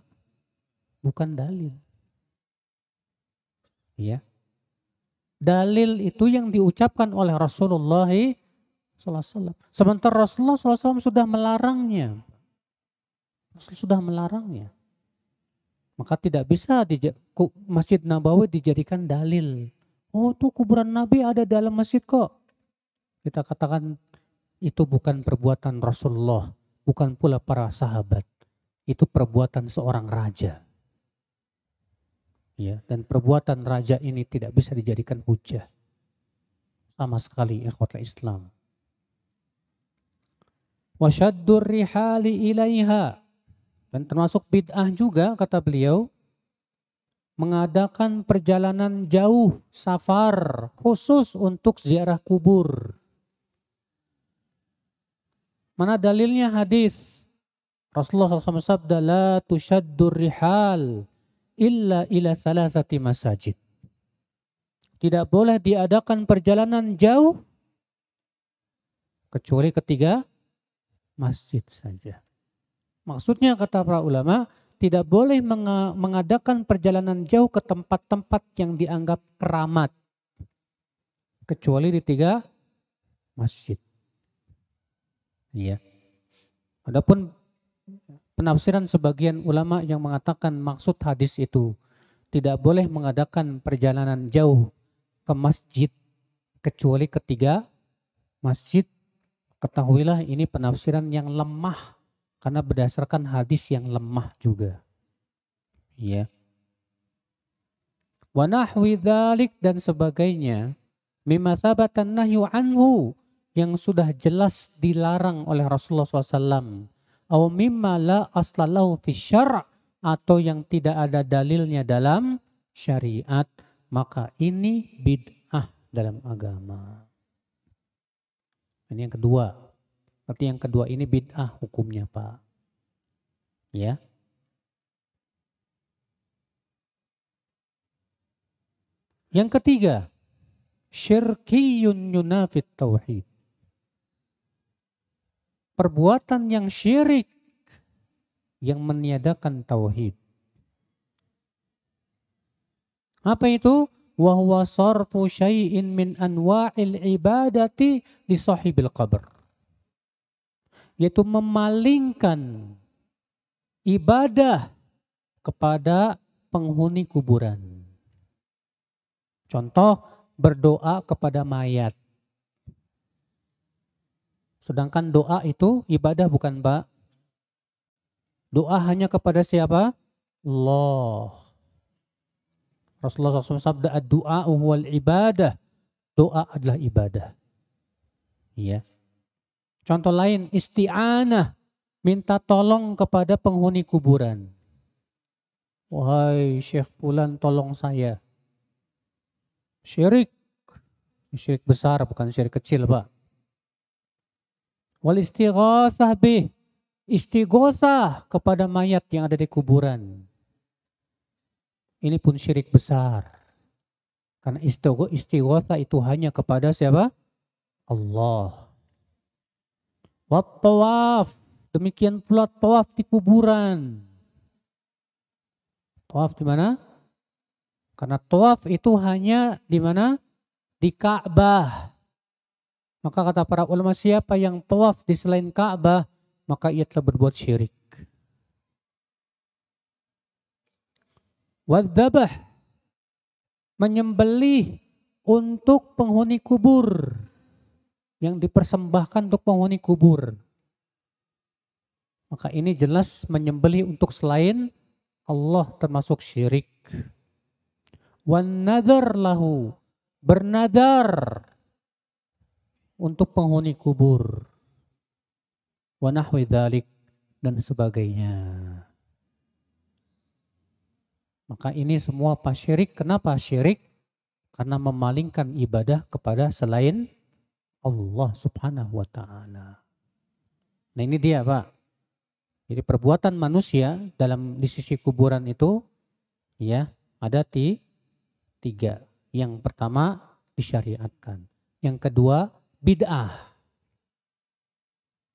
Bukan dalil. Iya. Dalil itu yang diucapkan oleh Rasulullah SAW. Sementara Rasulullah SAW sudah melarangnya. Rasul sudah melarangnya. Maka tidak bisa Masjid Nabawi dijadikan dalil. Oh, tuh kuburan Nabi ada dalam masjid kok. Kita katakan itu bukan perbuatan Rasulullah, bukan pula para sahabat. Itu perbuatan seorang raja. Ya, dan perbuatan raja ini tidak bisa dijadikan hujah. Sama sekali ikhwatul Islam. Wasyaddur rihali ilaiha. Dan termasuk bid'ah juga kata beliau, mengadakan perjalanan jauh, safar khusus untuk ziarah kubur. Mana dalilnya? Hadis Rasulullah SAW sabda, la tusyaddur rihal illa ila salasati masajid. Tidak boleh diadakan perjalanan jauh kecuali ketiga masjid saja. Maksudnya kata para ulama, tidak boleh mengadakan perjalanan jauh ke tempat-tempat yang dianggap keramat kecuali di tiga masjid. Iya. Adapun penafsiran sebagian ulama yang mengatakan maksud hadis itu tidak boleh mengadakan perjalanan jauh ke masjid kecuali ketiga masjid. Ketahuilah ini penafsiran yang lemah karena berdasarkan hadis yang lemah juga. Ya. Wa nahwi dzalik dan sebagainya mimma tsabatan nahyu anhu yang sudah jelas dilarang oleh Rasulullah SAW. Aw mimma la aslalahu fi syara' atau yang tidak ada dalilnya dalam syariat, maka ini bid'ah dalam agama. Ini yang kedua. Berarti yang kedua ini bid'ah hukumnya, Pak. Ya. Yang ketiga, syirkiyun yunafit tauhid. Perbuatan yang syirik yang meniadakan tauhid. Apa itu? Wa huwa sarfu syai'in min anwa'il ibadati li sahibil qabr. Yaitu memalingkan ibadah kepada penghuni kuburan. Contoh, berdoa kepada mayat. Sedangkan doa itu ibadah bukan, Pak? Doa hanya kepada siapa? Allah. Rasulullah SAW sabda, ad-du'a huwal ibadah. Doa adalah ibadah. Iya. Contoh lain, isti'anah, minta tolong kepada penghuni kuburan. Wahai Syekh Fulan, tolong saya. Syirik. Syirik besar, bukan syirik kecil, Pak. Wal istighatsah bih, istighosah kepada mayat yang ada di kuburan. Ini pun syirik besar. Karena istighosah itu hanya kepada siapa? Allah. Wat tawaf, demikian pula tawaf di kuburan. Tawaf di mana? Karena tawaf itu hanya di mana? Di Ka'bah. Maka kata para ulama, siapa yang tawaf di selain Ka'bah, maka ia telah berbuat syirik. Wadzabah, menyembelih untuk penghuni kubur, yang dipersembahkan untuk penghuni kubur. Maka ini jelas menyembelih untuk selain Allah termasuk syirik. Wan nadhar lahu, bernadar untuk penghuni kubur. Wa nahwi dzalik, dan sebagainya. Maka ini semua apa? Syirik. Kenapa syirik? Karena memalingkan ibadah kepada selain Allah subhanahu wa ta'ala. Nah ini dia, Pak. Jadi perbuatan manusia di sisi kuburan itu ya ada tiga. Yang pertama disyariatkan. Yang kedua bid'ah.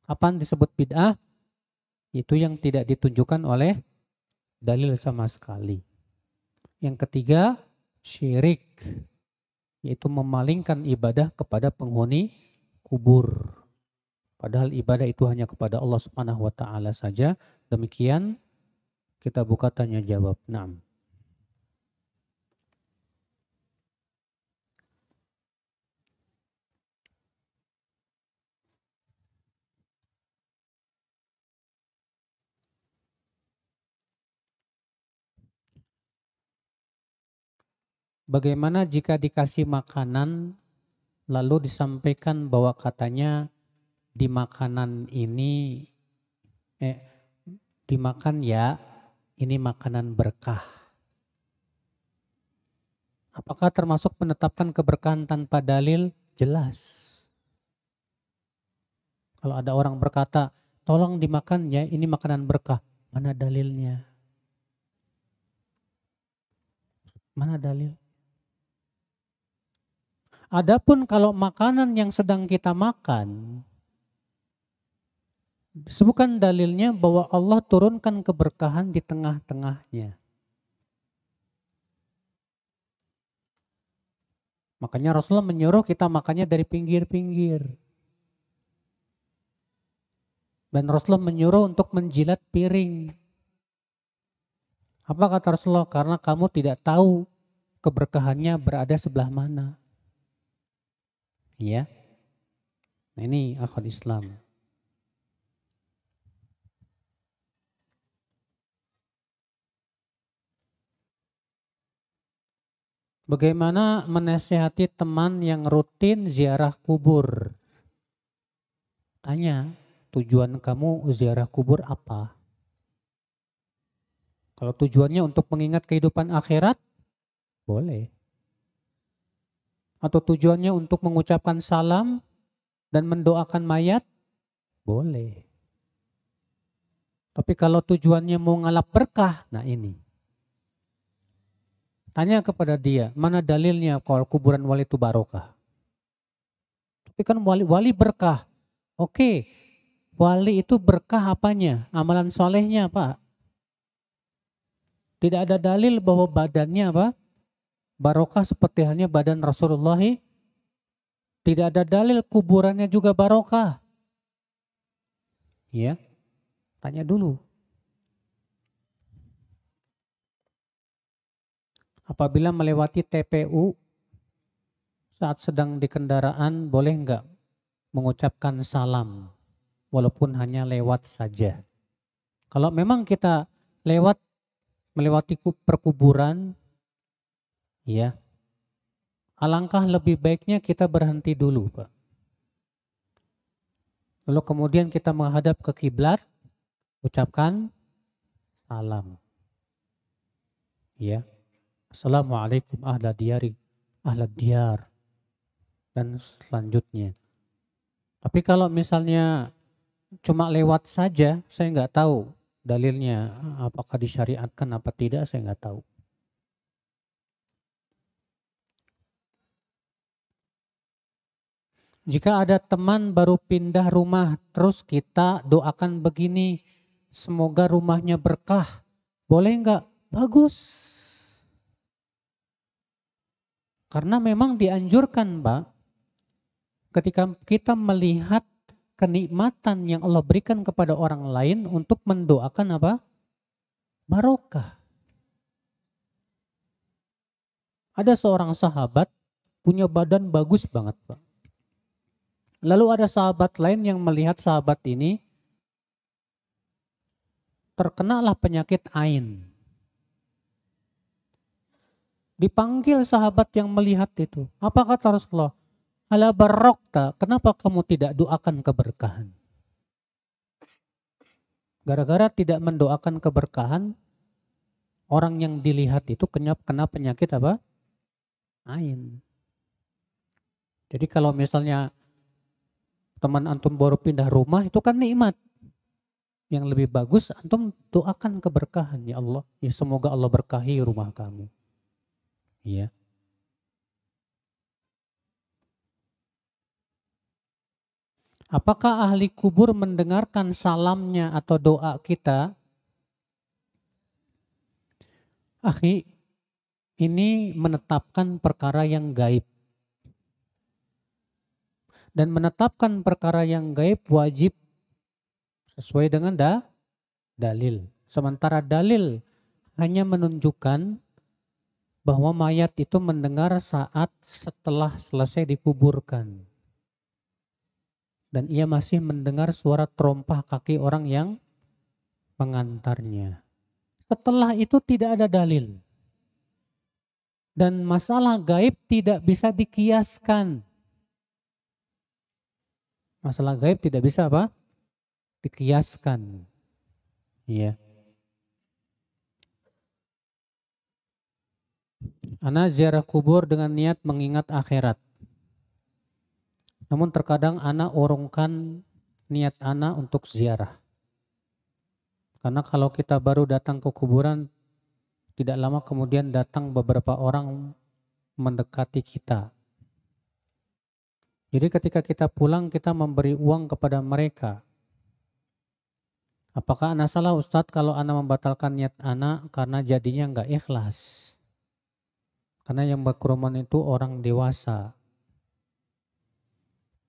Kapan disebut bid'ah? Itu yang tidak ditunjukkan oleh dalil sama sekali. Yang ketiga syirik, yaitu memalingkan ibadah kepada penghuni kubur. Padahal ibadah itu hanya kepada Allah Subhanahu wa ta'ala saja. Demikian kita buka tanya jawab. Naam. Bagaimana jika dikasih makanan lalu disampaikan bahwa katanya di makanan ini dimakan ya, ini makanan berkah. Apakah termasuk menetapkan keberkahan tanpa dalil? Jelas. Kalau ada orang berkata, tolong dimakan ya, ini makanan berkah. Mana dalilnya? Mana dalil? Adapun kalau makanan yang sedang kita makan, sebutkan dalilnya bahwa Allah turunkan keberkahan di tengah-tengahnya. Makanya Rasulullah menyuruh kita makannya dari pinggir-pinggir. Dan Rasulullah menyuruh untuk menjilat piring. Apa kata Rasulullah? Karena kamu tidak tahu keberkahannya berada sebelah mana. Ya. Nah ini akhwat Islam. Bagaimana menasihati teman yang rutin ziarah kubur? Tanya, tujuan kamu ziarah kubur apa? Kalau tujuannya untuk mengingat kehidupan akhirat, boleh. Atau tujuannya untuk mengucapkan salam dan mendoakan mayat, boleh. Tapi kalau tujuannya mau ngalap berkah, nah ini. Tanya kepada dia, mana dalilnya kalau kuburan wali itu barokah? Tapi kan wali berkah. Oke, wali itu berkah apanya? Amalan solehnya apa? Tidak ada dalil bahwa badannya apa? Barokah seperti halnya badan Rasulullah. Tidak ada dalil kuburannya juga barokah. Ya, tanya dulu. Apabila melewati TPU saat sedang di kendaraan, boleh enggak mengucapkan salam walaupun hanya lewat saja? Kalau memang kita melewati perkuburan, ya, alangkah lebih baiknya kita berhenti dulu, Pak. Lalu kemudian kita menghadap ke kiblat, ucapkan salam. Ya. Assalamualaikum ahla diyar dan selanjutnya. Tapi kalau misalnya cuma lewat saja, saya nggak tahu dalilnya apakah disyariatkan apa tidak, saya nggak tahu. Jika ada teman baru pindah rumah, terus kita doakan begini, semoga rumahnya berkah, boleh nggak? Bagus. Karena memang dianjurkan, Pak, ketika kita melihat kenikmatan yang Allah berikan kepada orang lain untuk mendoakan apa? Barokah. Ada seorang sahabat punya badan bagus banget, Pak. Lalu ada sahabat lain yang melihat sahabat ini terkenalah penyakit ain. Dipanggil sahabat yang melihat itu. Apa kata Rasulullah? Ala barokta, kenapa kamu tidak doakan keberkahan? Gara-gara tidak mendoakan keberkahan, orang yang dilihat itu kena penyakit apa? Ain. Jadi kalau misalnya teman antum baru pindah rumah, itu kan nikmat. Yang lebih bagus antum doakan keberkahan, ya Allah. Ya semoga Allah berkahi rumah kamu. Iya. Apakah ahli kubur mendengarkan salamnya atau doa kita? Akhi, ini menetapkan perkara yang gaib. Dan menetapkan perkara yang gaib wajib sesuai dengan dalil. Sementara dalil hanya menunjukkan bahwa mayat itu mendengar saat setelah selesai dikuburkan. Dan ia masih mendengar suara terompah kaki orang yang mengantarnya. Setelah itu tidak ada dalil. Dan masalah gaib tidak bisa dikiaskan. Masalah gaib tidak bisa apa? Dikiaskan. Iya. Ana ziarah kubur dengan niat mengingat akhirat. Namun terkadang ana urungkan niat ana untuk ziarah. Karena kalau kita baru datang ke kuburan, tidak lama kemudian datang beberapa orang mendekati kita. Jadi ketika kita pulang, kita memberi uang kepada mereka. Apakah ana salah Ustadz kalau ana membatalkan niat ana karena jadinya nggak ikhlas? Karena yang berkerumun itu orang dewasa.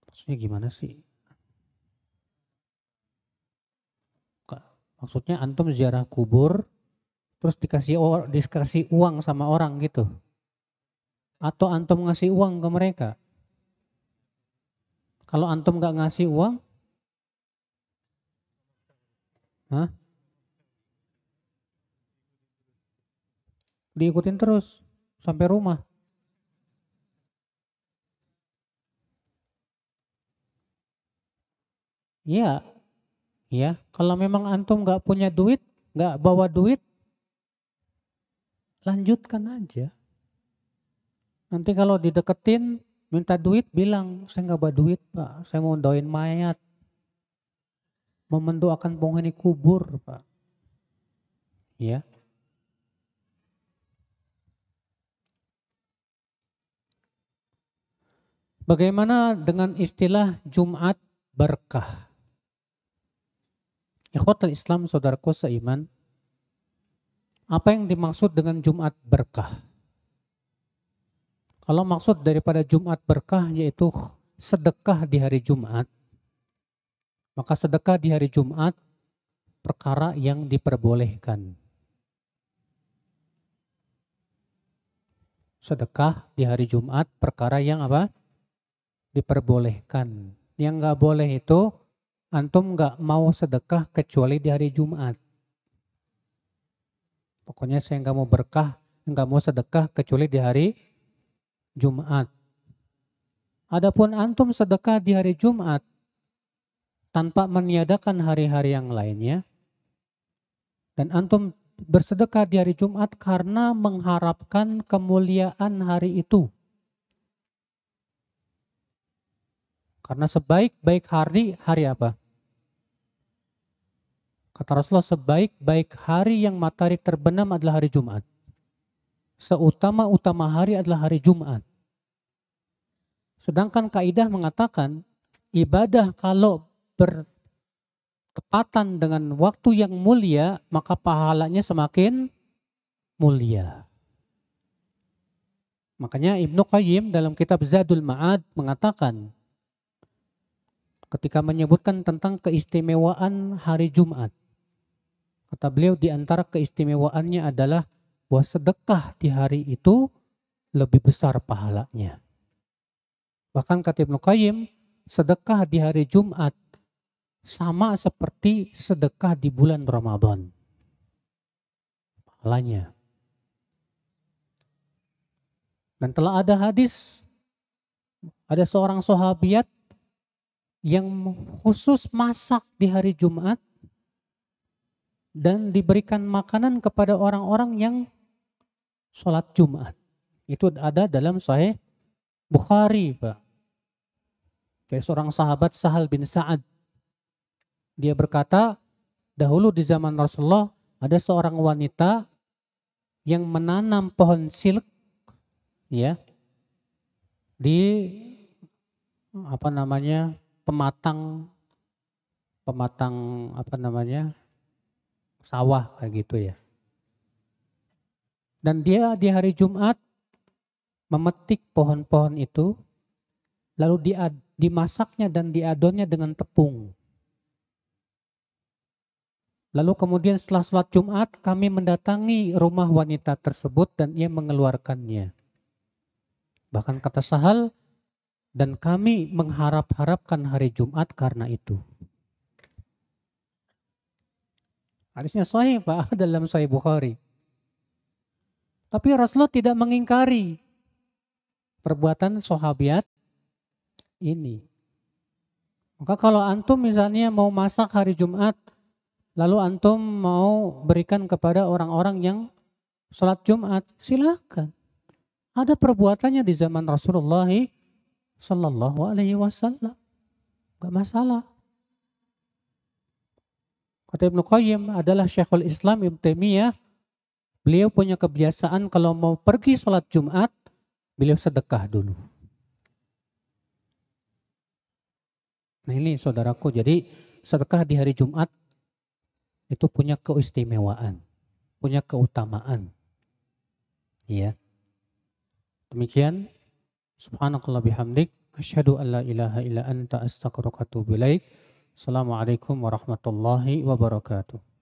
Maksudnya gimana sih? Maksudnya antum ziarah kubur, terus dikasih uang sama orang gitu? Atau antum ngasih uang ke mereka? Kalau antum nggak ngasih uang, diikutin terus sampai rumah. Iya, ya. Kalau memang antum nggak punya duit, nggak bawa duit, lanjutkan aja. Nanti kalau dideketin, minta duit, bilang saya nggak bawa duit Pak, saya mau doain mayat, mau mendoakan penghuni kubur Pak. Ya. Bagaimana dengan istilah Jumat berkah? Ikhwatul Islam, saudaraku seiman, apa yang dimaksud dengan Jumat berkah? Kalau maksud daripada Jumat berkah yaitu sedekah di hari Jumat, maka sedekah di hari Jumat perkara yang diperbolehkan. Sedekah di hari Jumat perkara yang apa? Diperbolehkan. Yang nggak boleh itu antum nggak mau sedekah kecuali di hari Jumat. Pokoknya saya nggak mau berkah, nggak mau sedekah kecuali di hari Jumat. Adapun antum sedekah di hari Jumat, tanpa meniadakan hari-hari yang lainnya. Dan antum bersedekah di hari Jumat karena mengharapkan kemuliaan hari itu. Karena sebaik-baik hari, hari apa? Kata Rasulullah, sebaik-baik hari yang matahari terbenam adalah hari Jumat. Seutama-utama hari adalah hari Jumat. Sedangkan kaidah mengatakan, ibadah kalau bertepatan dengan waktu yang mulia, maka pahalanya semakin mulia. Makanya Ibnu Qayyim dalam kitab Zadul Ma'ad mengatakan, ketika menyebutkan tentang keistimewaan hari Jumat, kata beliau di antara keistimewaannya adalah bahwa sedekah di hari itu lebih besar pahalanya. Bahkan kata Ibnu Qayyim, sedekah di hari Jumat sama seperti sedekah di bulan Ramadan. Pahalanya. Dan telah ada hadis, ada seorang sahabiat yang khusus masak di hari Jumat dan diberikan makanan kepada orang-orang yang sholat Jumat. Itu ada dalam Sahih Bukhari, Pak. Kayak seorang sahabat Sahal bin Sa'ad. Dia berkata, dahulu di zaman Rasulullah ada seorang wanita yang menanam pohon silk, ya, di pematang sawah kayak gitu ya. Dan dia di hari Jumat memetik pohon-pohon itu, lalu dimasaknya dan diadonnya dengan tepung. Lalu kemudian setelah sholat Jumat kami mendatangi rumah wanita tersebut dan ia mengeluarkannya. Bahkan kata Sahal, dan kami mengharap-harapkan hari Jumat karena itu. Hadisnya sahih, Pak, dalam Sahih Bukhari. Tapi Rasulullah tidak mengingkari perbuatan sahabiat ini. Maka kalau antum misalnya mau masak hari Jumat, lalu antum mau berikan kepada orang-orang yang sholat Jumat, silakan. Ada perbuatannya di zaman Rasulullah Sallallahu Alaihi Wasallam, gak masalah. Kata Ibnu Qayyim adalah Syekhul Islam Ibnu Taimiyah. Beliau punya kebiasaan kalau mau pergi sholat Jumat, beliau sedekah dulu. Nah ini saudaraku, jadi sedekah di hari Jumat itu punya keistimewaan, punya keutamaan. Ya. Demikian. Subhanakallah bihamdik. Asyhadu an la ilaha illa anta astaghfiruka wa atubu ilaik. Assalamualaikum warahmatullahi wabarakatuh.